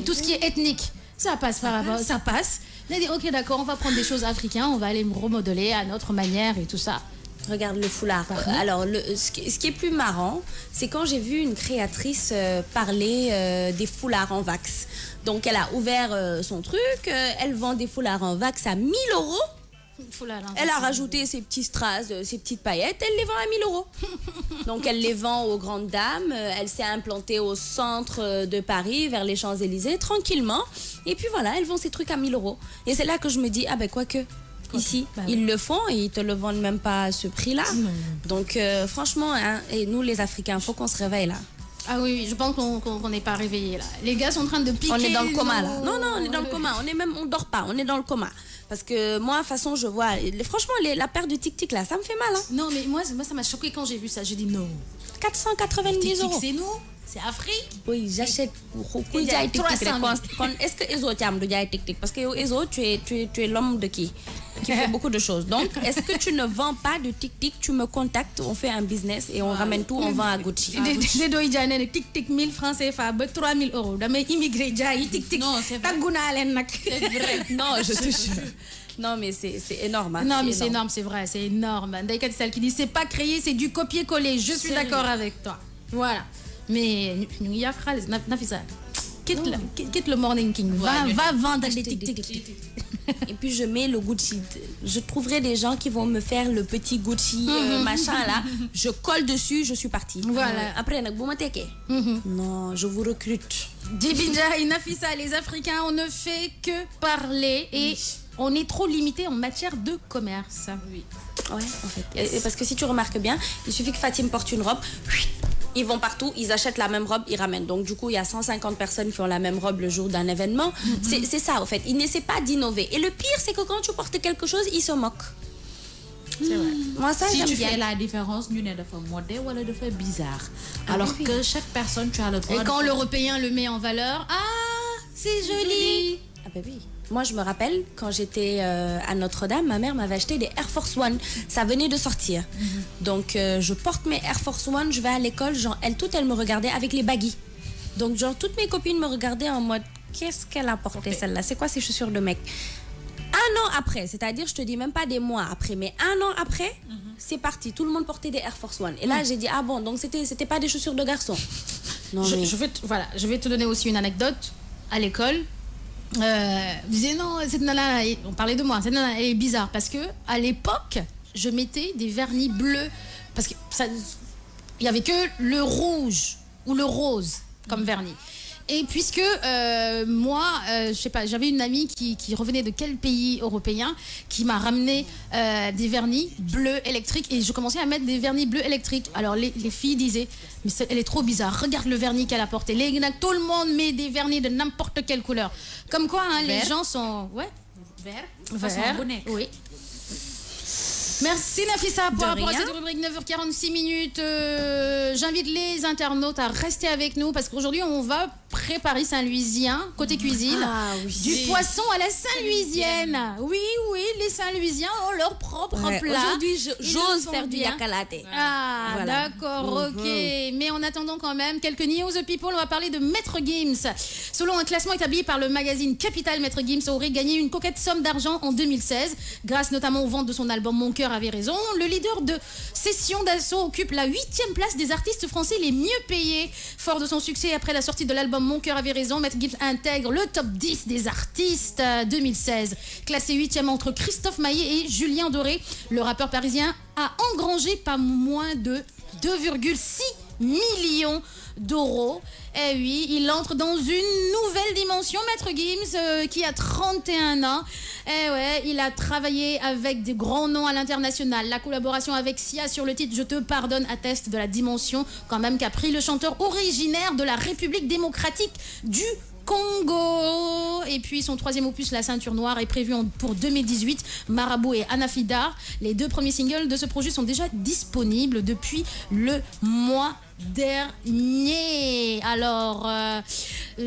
Tout ce qui est ethnique, Ça passe par rapport, ça passe. On a dit, ok, d'accord, on va prendre des choses africaines, on va aller remodeler à notre manière et tout ça. Regarde le foulard. Alors, ce qui est plus marrant, c'est quand j'ai vu une créatrice parler des foulards en wax. Donc, elle a ouvert son truc, elle vend des foulards en wax à 1 000 €. Elle a rajouté ses petits strass, ses petites paillettes, elle les vend à 1 000 €. Donc elle les vend aux grandes dames, elle s'est implantée au centre de Paris, vers les Champs-Élysées, tranquillement. Et puis voilà, elle vend ses trucs à 1 000 €. Et c'est là que je me dis, ah ben quoique, ici, ils le font et ils te le vendent même pas à ce prix-là. Donc franchement, hein, et nous les Africains, il faut qu'on se réveille là. Ah oui, je pense qu'on n'est pas réveillés là. Les gars sont en train de piquer. On est dans le coma là. Non, on est dans le coma. On dort pas, on est dans le coma. Parce que moi, de toute façon, je vois... Franchement, la paire de tic-tic, là, ça me fait mal. Hein. Non, mais moi, ça m'a choqué quand j'ai vu ça. J'ai dit non. 490 €. C'est nous. C'est Afrique. Oui, j'achète. Est-ce que Ezo t'aime de tic-tic? Parce que Ezo, tu es l'homme de qui fait beaucoup de choses. Donc, est-ce que tu ne vends pas de tic-tic? Tu me contactes, on fait un business et on ramène tout, on vend à Gucci. Des doïdjanes, des tic-tic 1000 francs CFA, 3000 €. Damay immigré, j'ai tic-tic. Non, c'est vrai. C'est vrai. Non, je te jure. Non, mais c'est énorme. Hein. Non, mais c'est énorme, c'est vrai, c'est énorme. Ndaïka, c'est celle qui dit c'est pas créé, c'est du copier-coller. Je suis d'accord avec toi. Voilà. Mais, Nafisa, quitte le Morning King. Va vendre des tic-tic. Et puis je mets le Gucci. Je trouverai des gens qui vont me faire le petit Gucci machin là. Je colle dessus, je suis partie. Voilà. Après, non, je vous recrute. Dibinja et Nafisa, les Africains, on ne fait que parler et on est trop limité en matière de commerce. Oui. Ouais, en fait. Et parce que si tu remarques bien, il suffit que Fatim porte une robe. Ils vont partout, ils achètent la même robe, ils ramènent. Donc du coup, il y a 150 personnes qui ont la même robe le jour d'un événement. C'est ça, en fait. Ils n'essaient pas d'innover. Et le pire, c'est que quand tu portes quelque chose, ils se moquent. C'est vrai. Moi, ça, si j'aime tu bien. fais la différence, nous n'est de faire modèle ou de faire bizarre. Alors que chaque personne, tu as le droit. Et quand l'Européen le met en valeur, c'est joli. Ah ben oui. Moi, je me rappelle, quand j'étais à Notre-Dame, ma mère m'avait acheté des Air Force One. Ça venait de sortir. Donc, je porte mes Air Force One, je vais à l'école. Genre, elle me regardait avec les baggy. Donc, genre, toutes mes copines me regardaient en mode, qu'est-ce qu'elle a porté celle-là? C'est quoi ces chaussures de mec? Un an après, c'est-à-dire, je te dis même pas des mois après, mais un an après, c'est parti. Tout le monde portait des Air Force One. Et là, j'ai dit, ah bon, donc c'était pas des chaussures de garçon. Non, mais... je vais te donner aussi une anecdote. À l'école, disait non, cette nana, on parlait de moi, cette nana elle est bizarre parce que à l'époque je mettais des vernis bleus parce que il y avait que le rouge ou le rose comme vernis. Et puisque moi, je sais pas, j'avais une amie qui revenait de quel pays européen qui m'a ramené des vernis bleus électriques et je commençais à mettre des vernis bleus électriques. Alors les filles disaient, mais elle est trop bizarre, regarde le vernis qu'elle a porté. Tout le monde met des vernis de n'importe quelle couleur. Comme quoi, hein, les gens sont... Ouais. Vert. Oui. Merci Nafisa pour rapport à cette rubrique 9h46 minutes. J'invite les internautes à rester avec nous parce qu'aujourd'hui on va préparer Saint-Louisien, côté cuisine, du poisson à la Saint-Louisienne. Oui, les Saint-Louisiens ont leur propre plat. Aujourd'hui, j'ose faire du yakalate. Ah, voilà. D'accord, ok. Mais en attendant quand même, quelques news the people, on va parler de Maître Gims. Selon un classement établi par le magazine Capital, Maître Gims aurait gagné une coquette somme d'argent en 2016, grâce notamment aux ventes de son album Mon cœur avait raison. Le leader de Session d'Assaut occupe la 8e place des artistes français les mieux payés. Fort de son succès après la sortie de l'album Mon cœur avait raison, Maître Gims intègre le top 10 des artistes 2016. Classé 8e entre Christophe Maé et Julien Doré, le rappeur parisien a engrangé pas moins de 2,6 millions d'euros. Eh oui, il entre dans une nouvelle dimension, Maître Gims, qui a 31 ans. Eh ouais, il a travaillé avec des grands noms à l'international. La collaboration avec Sia sur le titre Je te pardonne atteste de la dimension quand même qu'a pris le chanteur originaire de la République démocratique du Congo. Et puis son troisième opus, La Ceinture Noire, est prévu pour 2018. Marabout et Anafida, les deux premiers singles de ce projet sont déjà disponibles depuis le mois dernier. Alors,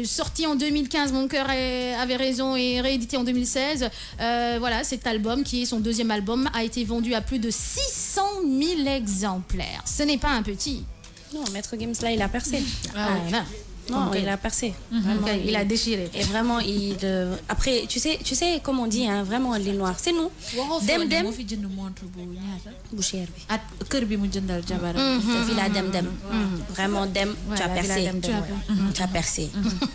sorti en 2015, Mon cœur avait raison, et réédité en 2016. Voilà, cet album, qui est son deuxième album, a été vendu à plus de 600 000 exemplaires. Ce n'est pas un petit. Non, Maître Gims, là, il a percé. Non, il a percé. Vraiment, il a déchiré. Et vraiment, après, tu sais, comme on dit, hein, vraiment, les noirs, c'est nous. Dem. Boucher. Villa Dem. Vraiment, Dem, tu as percé. Tu as percé.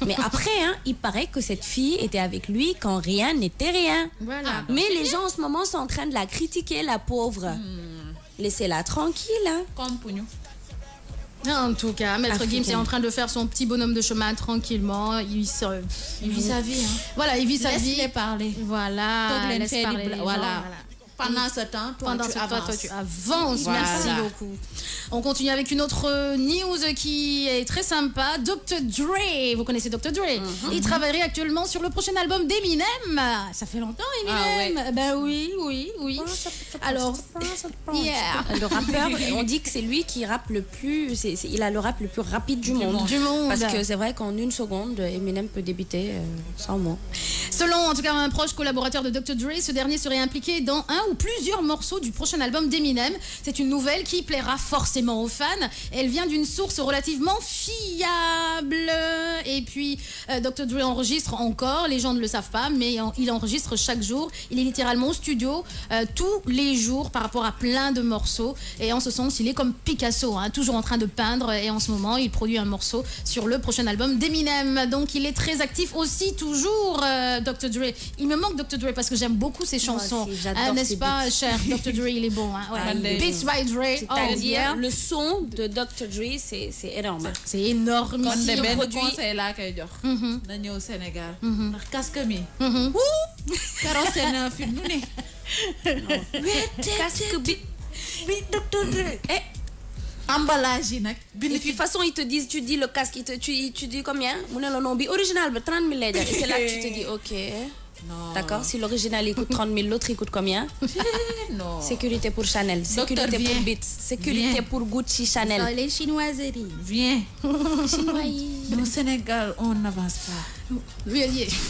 Mais après, hein, il paraît que cette fille était avec lui quand rien n'était rien. Voilà. Mais les gens en ce moment sont en train de la critiquer, la pauvre. Laissez-la tranquille. Hein. Comme pour nous. En tout cas, Maître Gims est en train de faire son petit bonhomme de chemin tranquillement. Il vit sa vie. Hein. Voilà, il vit sa vie. Laisse-les parler. Voilà, laisse parler les gens, voilà. Pendant ce temps, toi, tu avances. Voilà. Merci beaucoup. On continue avec une autre news qui est très sympa. Dr. Dre, vous connaissez Dr. Dre? Il travaillerait actuellement sur le prochain album d'Eminem. Ça fait longtemps, Eminem. Ah ouais. Ben oui. Alors, le rappeur, on dit que c'est lui qui rappe le plus. Il a le rap le plus rapide du monde. Parce que c'est vrai qu'en une seconde, Eminem peut débiter sans mots. Selon en tout cas un proche collaborateur de Dr. Dre, ce dernier serait impliqué dans un ou plusieurs morceaux du prochain album d'Eminem. C'est une nouvelle qui plaira forcément aux fans. Elle vient d'une source relativement fiable. Et puis Dr. Dre enregistre encore, les gens ne le savent pas, mais il enregistre chaque jour. Il est littéralement au studio tous les jours par rapport à plein de morceaux. Et en ce sens, il est comme Picasso, hein, toujours en train de peindre. Et en ce moment, il produit un morceau sur le prochain album d'Eminem. Donc il est très actif aussi, toujours Dr. Dre. Il me manque Dr. Dre parce que j'aime beaucoup ses chansons. N'est-ce pas, cher Dr. Dre, il est bon. Hein? Ouais. Beats by Dre. C'est-à-dire, le son de Dr. Dre, c'est énorme. C'est énorme. Quand des benn conseil là koy jox. Na ñëw Sénégal. Ndax casque mi. Carrossé na fi nu ne. Casque bi. Dr. Dre. Emballage yi nag. Et de toute façon, ils te disent, tu dis le casque, tu dis combien? Mu ne la non bi original, 30 000 lay jar. Et c'est là que tu te dis, ok. D'accord, si l'original il coûte 30 000, l'autre il coûte combien? Non. Sécurité pour Chanel, sécurité pour Beats, sécurité pour Gucci, Chanel. Les chinoiseries. Viens. Chinois. Au Sénégal, on n'avance pas. Oui,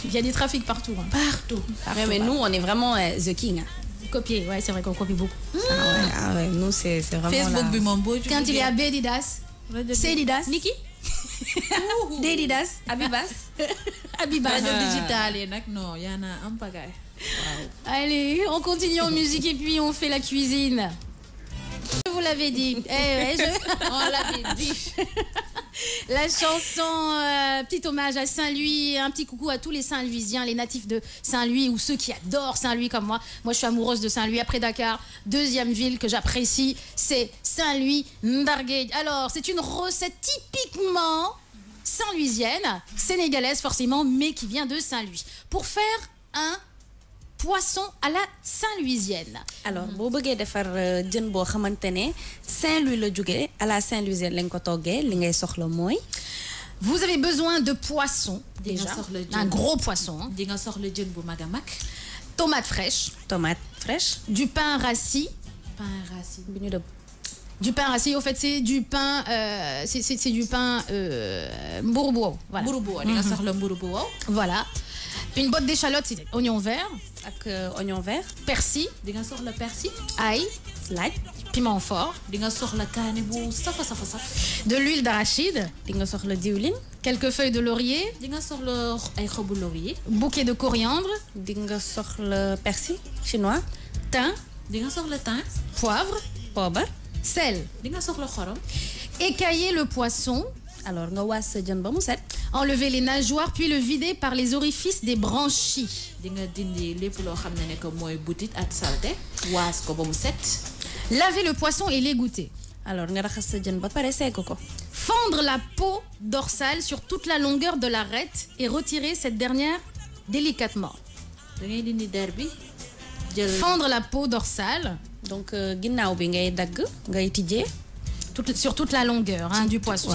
il y a des trafics partout. Hein. Partout. Mais nous, on est vraiment the king. Hein. Copier, ouais, c'est vrai qu'on copie beaucoup. Ah ouais, nous c'est vraiment Facebook, là. Quand il y a Bedidas, Célidas, Niki, Dedidas, Abibas, Abibas. Digital, non, il y en a un pagaille. Wow. Allez, on continue en musique et puis on fait la cuisine. Je vous l'avais dit. On l'avait dit. La chanson, petit hommage à Saint-Louis, un petit coucou à tous les Saint-Louisiens, les natifs de Saint-Louis ou ceux qui adorent Saint-Louis comme moi. Moi, je suis amoureuse de Saint-Louis. Après Dakar, deuxième ville que j'apprécie, c'est Saint-Louis Ndarguej. Alors, c'est une recette typiquement saint-louisienne, sénégalaise forcément, mais qui vient de Saint-Louis. Pour faire un poisson à la Saint-Louisienne. Alors, boo bëggee defar jën boo xamante ne Saint-Louis la jógee à la Saint-Louisienne lañ ko toggee li ngay soxla mooy. Vous avez besoin de poisson déjà, un gros poisson. Di nga soxla jën bu mag a mag. Tomate fraîche. Tomate fraîche. Du pain rassis. Pain rassis. bi ñu dëbb. Du pain rassis, au fait, c'est du pain, c'est du pain mburu bu wow. Voilà. Mburu bu wow. Di nga soxla mburu bu wow. Voilà. Une botte d'échalotes, c'est oignon vert. Ak oignon vert. Persil. Di nga soxla persil. Ail. Laaj. Piment fort. Di nga soxla kaani bu safa safa saf. De l'huile d'arachide. Di nga soxla diwlin. Quelques feuilles de laurier. Di nga soxla ay xobu laurier. Bouquet de coriandre. Di nga soxla persil chinois. Thym. Di nga soxla thym. Poivre. Poobar. Sel. Di nga soxla xorom. Écailler le poisson. Alors nga waas sa jën ba mu set. Enlever les nageoires puis le vider par les orifices des branchies. Di nga dindi lépp loo xam ne que mooy butit ak salte. Waas ko ba mu set. Laver le poisson et l'égoutter. Alors nga raxas sa jën ba pare segg ko. Fendre la peau dorsale sur toute la longueur de l'arête et retirer cette dernière délicatement. Da ngay dindi der bi. Fendre la peau dorsale. Donc ginnaaw bi ngay dagg ngay tijjee. Sur toute la longueur du poisson.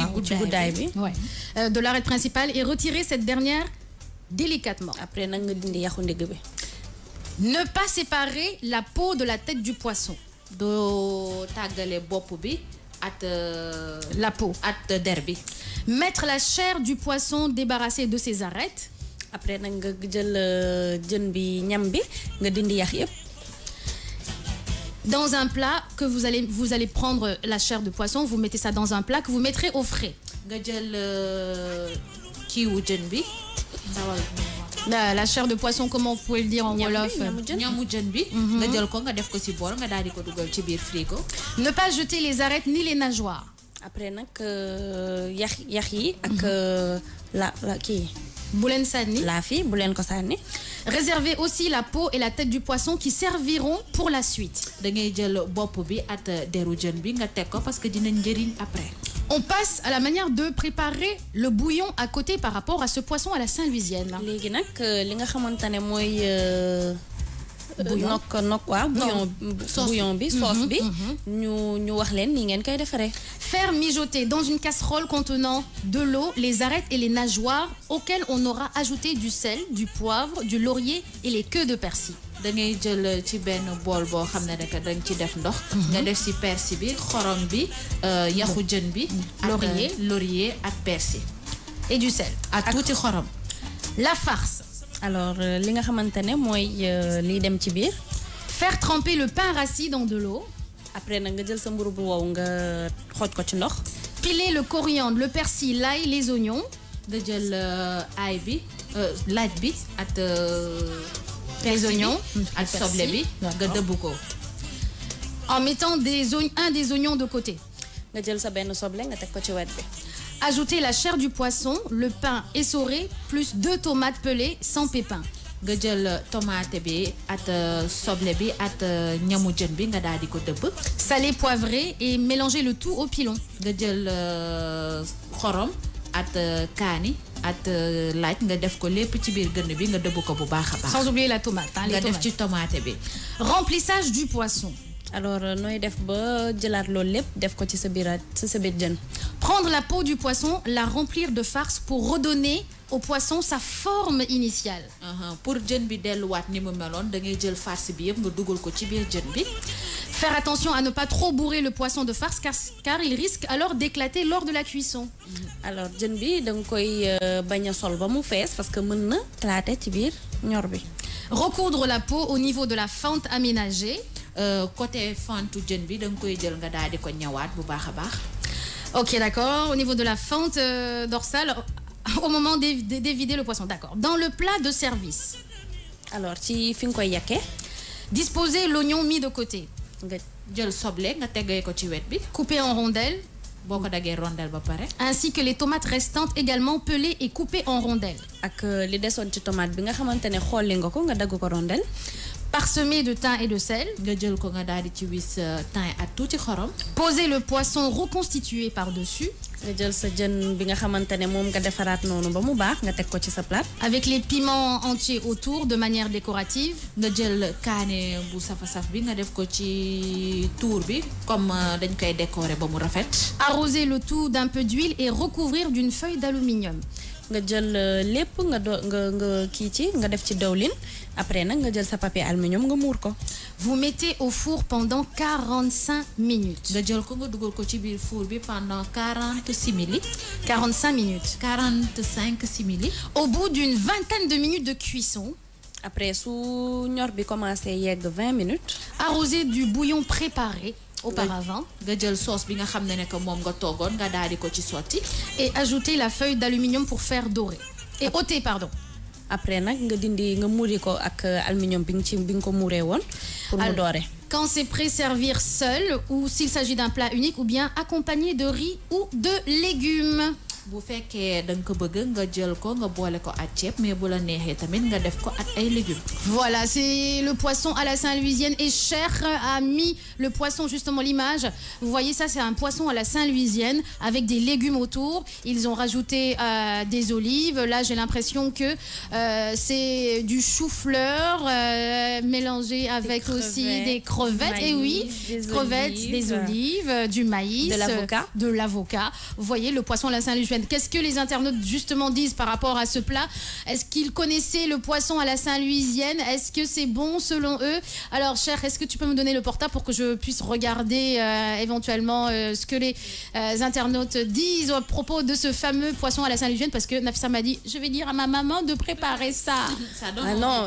Ouais. De l'arête principale et retirer cette dernière délicatement. Après, nga dindi yaxu ndigg bi. Ne pas séparer la peau de la tête du poisson. Do tàggale bopp bi at la peau. At der bi. Mettre la chair du poisson débarrassée de ses arêtes. Après, nga jël jën bi ñam bi nga dindi yax yépp. Dans un plat que vous allez prendre la chair de poisson, vous mettez ça dans un plat que vous mettrez au frais. nga jël kiiwu jën bi la chair de poisson, comment vous pouvez le dire en wolof? ñamu jën bi nga jël ko nga def ko ci bol nga daal di ko dugal ci biir frigo. Ne pas jeter les arêtes ni les nageoires. Après nag yax yi ak la kii Boulen sani. La fille, boulen ko sani. Réservez aussi la peau et la tête du poisson qui serviront pour la suite. Da ngay jël bopp bi at deru jën bi nga teg ko parce que dinañ njëriñ après. On passe à la manière de préparer le bouillon à côté par rapport à ce poisson à la Saint-Louisienne. Léegi nag li nga xamantane mooy bouillon bi sauce bi ñu wax leen ni ngeen koy defaree. Faire mijoter dans une casserole contenant de l'eau les arêtes et les nageoires auxquelles on aura ajouté du sel, du poivre, du laurier et les queues de persil. Da ngay jël ci benn bool boo xam ne rek dañ ci def ndox nga def ci persil bi xorom bi yaxu jën bi laurier ak persil et du sel ak tuuti xorom. La farce. Alors li nga xamantane mooy li dem ci biir. Faire tremper le pain rassis dans de l'eau. Après nag nga jël sa mburu bu wow nga xooj ko ci ndox. Piler le coriandre, le persil, l'ail, les oignons. Nga jël ail bi laaj bi at les oignons ak soble bi nga dëbb ko. En mettant un des oignons de côté. Nga jël sa benn soble nga teg ko ci wet bi. Ajoutez la chair du poisson, le pain essoré, plus 2 tomates pelées sans pépins. Nga jël tomate bi at soble bi at ñamu jën bi nga daal di ko dëbb. Salé, poivré et mélangez le tout au pilon. Nga jël xorom at kaani at laaj nga def ko lépp ci biir gën bi nga dëbb ko bu baax a baax. Sans oublier la tomate. Nga def ci tomate bi. Remplissage du poisson. Alors nooy def ba jëlaat loolu lépp def ko ci sa biir jën. Prendre la peau du poisson, la remplir de farce pour redonner au poisson sa forme initiale. Pour jën bi delluwaat ni mu meloon da ngay jël farce bi yëpp nga dugal ko ci biir jën bi. Faire attention à ne pas trop bourrer le poisson de farce car il risque alors d'éclater lors de la cuisson. Alors jën bi da nga koy bañ a sol ba mu fees parce que mën na éclater ci biir ñor bi. Recoudre la peau au niveau de la fente aménagée. Côté fente jën bi da nga koy jël nga daal di ko ñawaat bu baax a baax. Ok, d'accord. Au niveau de la fente dorsale, au moment d'évider le poisson. D'accord. Dans le plat de service. Alors, ci fi nga koy yakkee. Disposez l'oignon mis de côté. Nga jël soble nga tegee ko ci wet bi. Coupé en rondelles. Boo ko daggee rondelle ba pare. Ainsi que les tomates restantes également pelées et coupées en rondelles. Ak li desoon ci tomate bi nga xamante ne xolli nga ko nga dagg ko rondelle. Parsemé de thym et de sel. Nga jël ko nga daal di ci wis thym ak tuuti xorom. Posez le poisson reconstitué par-dessus. Nga jël sa jën bi nga xamante ne moom nga defaraat noonu ba mu baax nga teg ko ci sa plat. Avec les piments entiers autour de manière décorative. Nga jël kaane bu safa-saf bi nga def ko ci tour bi comme dañ koy décorer ba mu rafet. Arroser le tout d'un peu d'huile et recouvrir d'une feuille d'aluminium. Nga jël lépp nga kii ci nga def ci dawlin après nag nga jël sa papier aluminium nga muur ko. Vous mettez au four pendant 45 minutes. Nga jël ko nga dugal ko ci biir four bi pendant 40 simili. 45 minutes. 45 simili. Au bout d'une vingtaine de minutes de cuisson. Après su ñor bi commencé yegg 20 minutes. Arroser du bouillon préparé auparavant. Nga jël sauce bi nga xam ne que moom nga toggoon nga daal di ko ci sotti. Et ajouter la feuille d'aluminium pour faire dorer. Et ôter, pardon. Après nag nga dindi nga muuri ko ak aluminium bi nga ko muuree woon pour mu doore. Quand c'est prêt, servir seul ou s'il s'agit d'un plat unique ou bien accompagné de riz ou de légumes. Bu fekkee da nga ko bëgg nga jël ko nga boole ko ak ceeb mais bu la neexee tamit nga def ko ak ay légumes. Voilà, c'est le poisson à la Saint-Louisienne et Cher a mis le poisson justement l'image. Vous voyez ça, c'est un poisson à la Saint-Louisienne avec des légumes autour. Ils ont rajouté des olives. Là, j'ai l'impression que c'est du chou-fleur mélangé avec aussi des crevettes. Maïs, et oui, des crevettes, olives, des olives, du maïs, de l'avocat. de l'avocat. Vous voyez, le poisson à la Saint-Louisienne Saint-Louisienne. Qu'est-ce que les internautes justement disent par rapport à ce plat? Est-ce qu'ils connaissaient le poisson à la Saint-Louisienne? Est-ce que c'est bon selon eux? Alors, cher, est-ce que tu peux me donner le portable pour que je puisse regarder éventuellement ce que les internautes disent à propos de ce fameux poisson à la Saint-Louisienne? Parce que Nafissa m'a dit, je vais dire à ma maman de préparer ça. Ah non,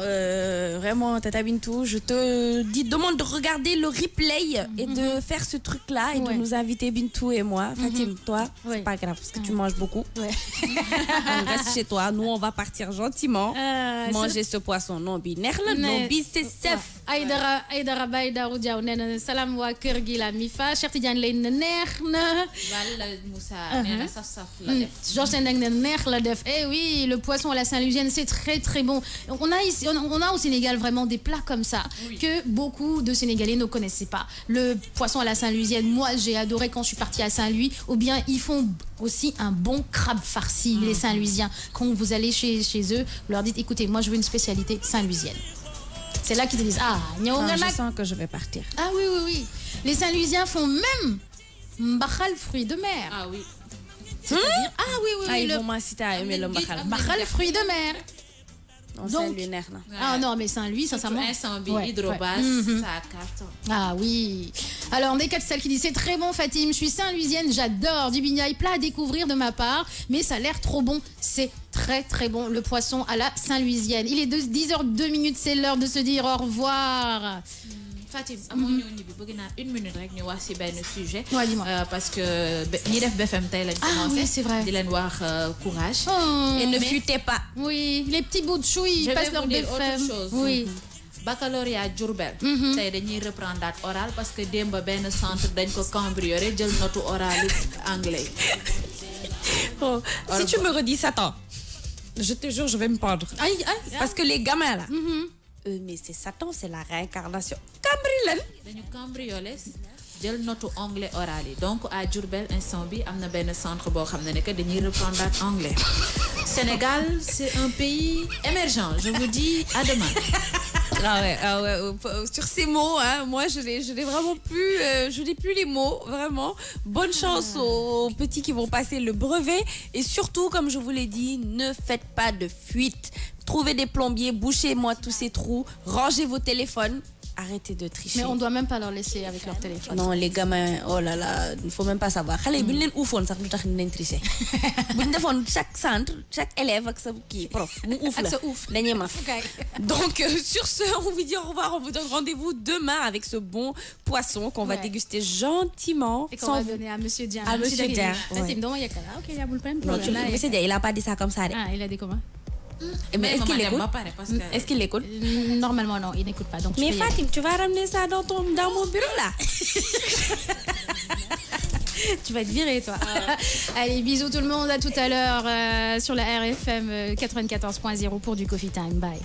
vraiment, Tata Bintou, je te demande de regarder le replay et de faire ce truc-là et de nous inviter Bintou et moi. Fatim, toi, c'est pas grave parce que tu manges beaucoup. On reste chez toi. Nous, on va partir gentiment manger ce poisson. Non, bi nerle, non, bi c'est sef. Aïdara Baïda Roudiaou, salam wa kër gi la mifa, Cheikh Tidiane lay neex na. Georges Tendeng neex la def. Eh oui, le poisson à la Saint-Louisienne, c'est très très bon. On a au Sénégal vraiment des plats comme ça que beaucoup de Sénégalais ne connaissaient pas. Le poisson à la Saint-Louisienne, moi j'ai adoré quand je suis partie à Saint-Louis. Ou bien ils font aussi un bon crabe farci, les Saint-Louisiens. Quand vous allez chez eux, vous leur dites, écoutez, moi je veux une spécialité saint-louisienne. C'est là qu'ils te disent, je sens que je vais partir. Ah oui, oui, oui. Les Saint-Louisiens font même mbachal fruits de mer. Ah oui. C'est-à-dire, ils vont m'inciter à aimer le mbachal. Mbachal fruits de mer. Donc, non, mais Saint-Louis, sincèrement. Hydrobase, ça cartonne. Ah oui. Alors, on est quatre celles qui disent, c'est très bon, Fatim. Je suis Saint-Louisienne, j'adore du bignaï, plat à découvrir de ma part, mais ça a l'air trop bon. C'est très très bon, le poisson à la Saint-Louisienne. Il est 10h02, c'est l'heure de se dire au revoir. Fatim, une minute rek ñu wax ci benn sujet. Parce que ñi def BFM tey lañ commencé. Oui, c'est vrai. Di leen wax courage. Et ne futez pas. Oui, les petits bouts de chou, ils passent leur BFM. Oui. Baccalauréat Diourbel. Tey dañuy reprendre date orale parce que démb benn centre dañ ko cambriolé jël notu orale anglais. Si tu me redis ça, attends. Je te jure, je vais me pendre. Parce que les gamins là. Mais c'est Satan, c'est la réincarnation. Cambriolé. Dañu cambriolé jël notu anglais oral yi. Donc à Diourbel instant bi am na benn centre boo xam ne que dañuy reprendre date anglais. Sénégal, c'est un pays émergent. Je vous dis à demain. Ah ouais, sur ces mots, hein, moi je n'ai vraiment plus, je n'ai plus les mots, vraiment. Bonne chance aux petits qui vont passer le brevet et surtout, comme je vous l'ai dit, ne faites pas de fuite. Trouvez des plombiers, bouchez-moi tous ces trous, rangez vos téléphones. Arrêtez de tricher. Mais on ne doit même pas leur laisser avec leur téléphone. Non, les gamins, oh là là, il ne faut même pas savoir. Chaque centre, chaque élève qui prof. Donc, sur ce, on vous dit au revoir. On vous donne rendez-vous demain avec ce bon poisson qu'on va déguster gentiment. Et qu'on va donner à Monsieur Dian. À Monsieur Dian. Monsieur Dian, il n'a pas dit ça comme ça. Ah, il a dit comment? Mais est-ce qu'il écoute? Est-ce qu'il écoute? Normalement, non, il n'écoute pas. Donc mais Fatim, tu vas ramener ça dans mon bureau là. Tu vas te virer, toi. Allez, bisous tout le monde. À tout à l'heure sur la RFM 94.0 pour du Coffee Time. Bye.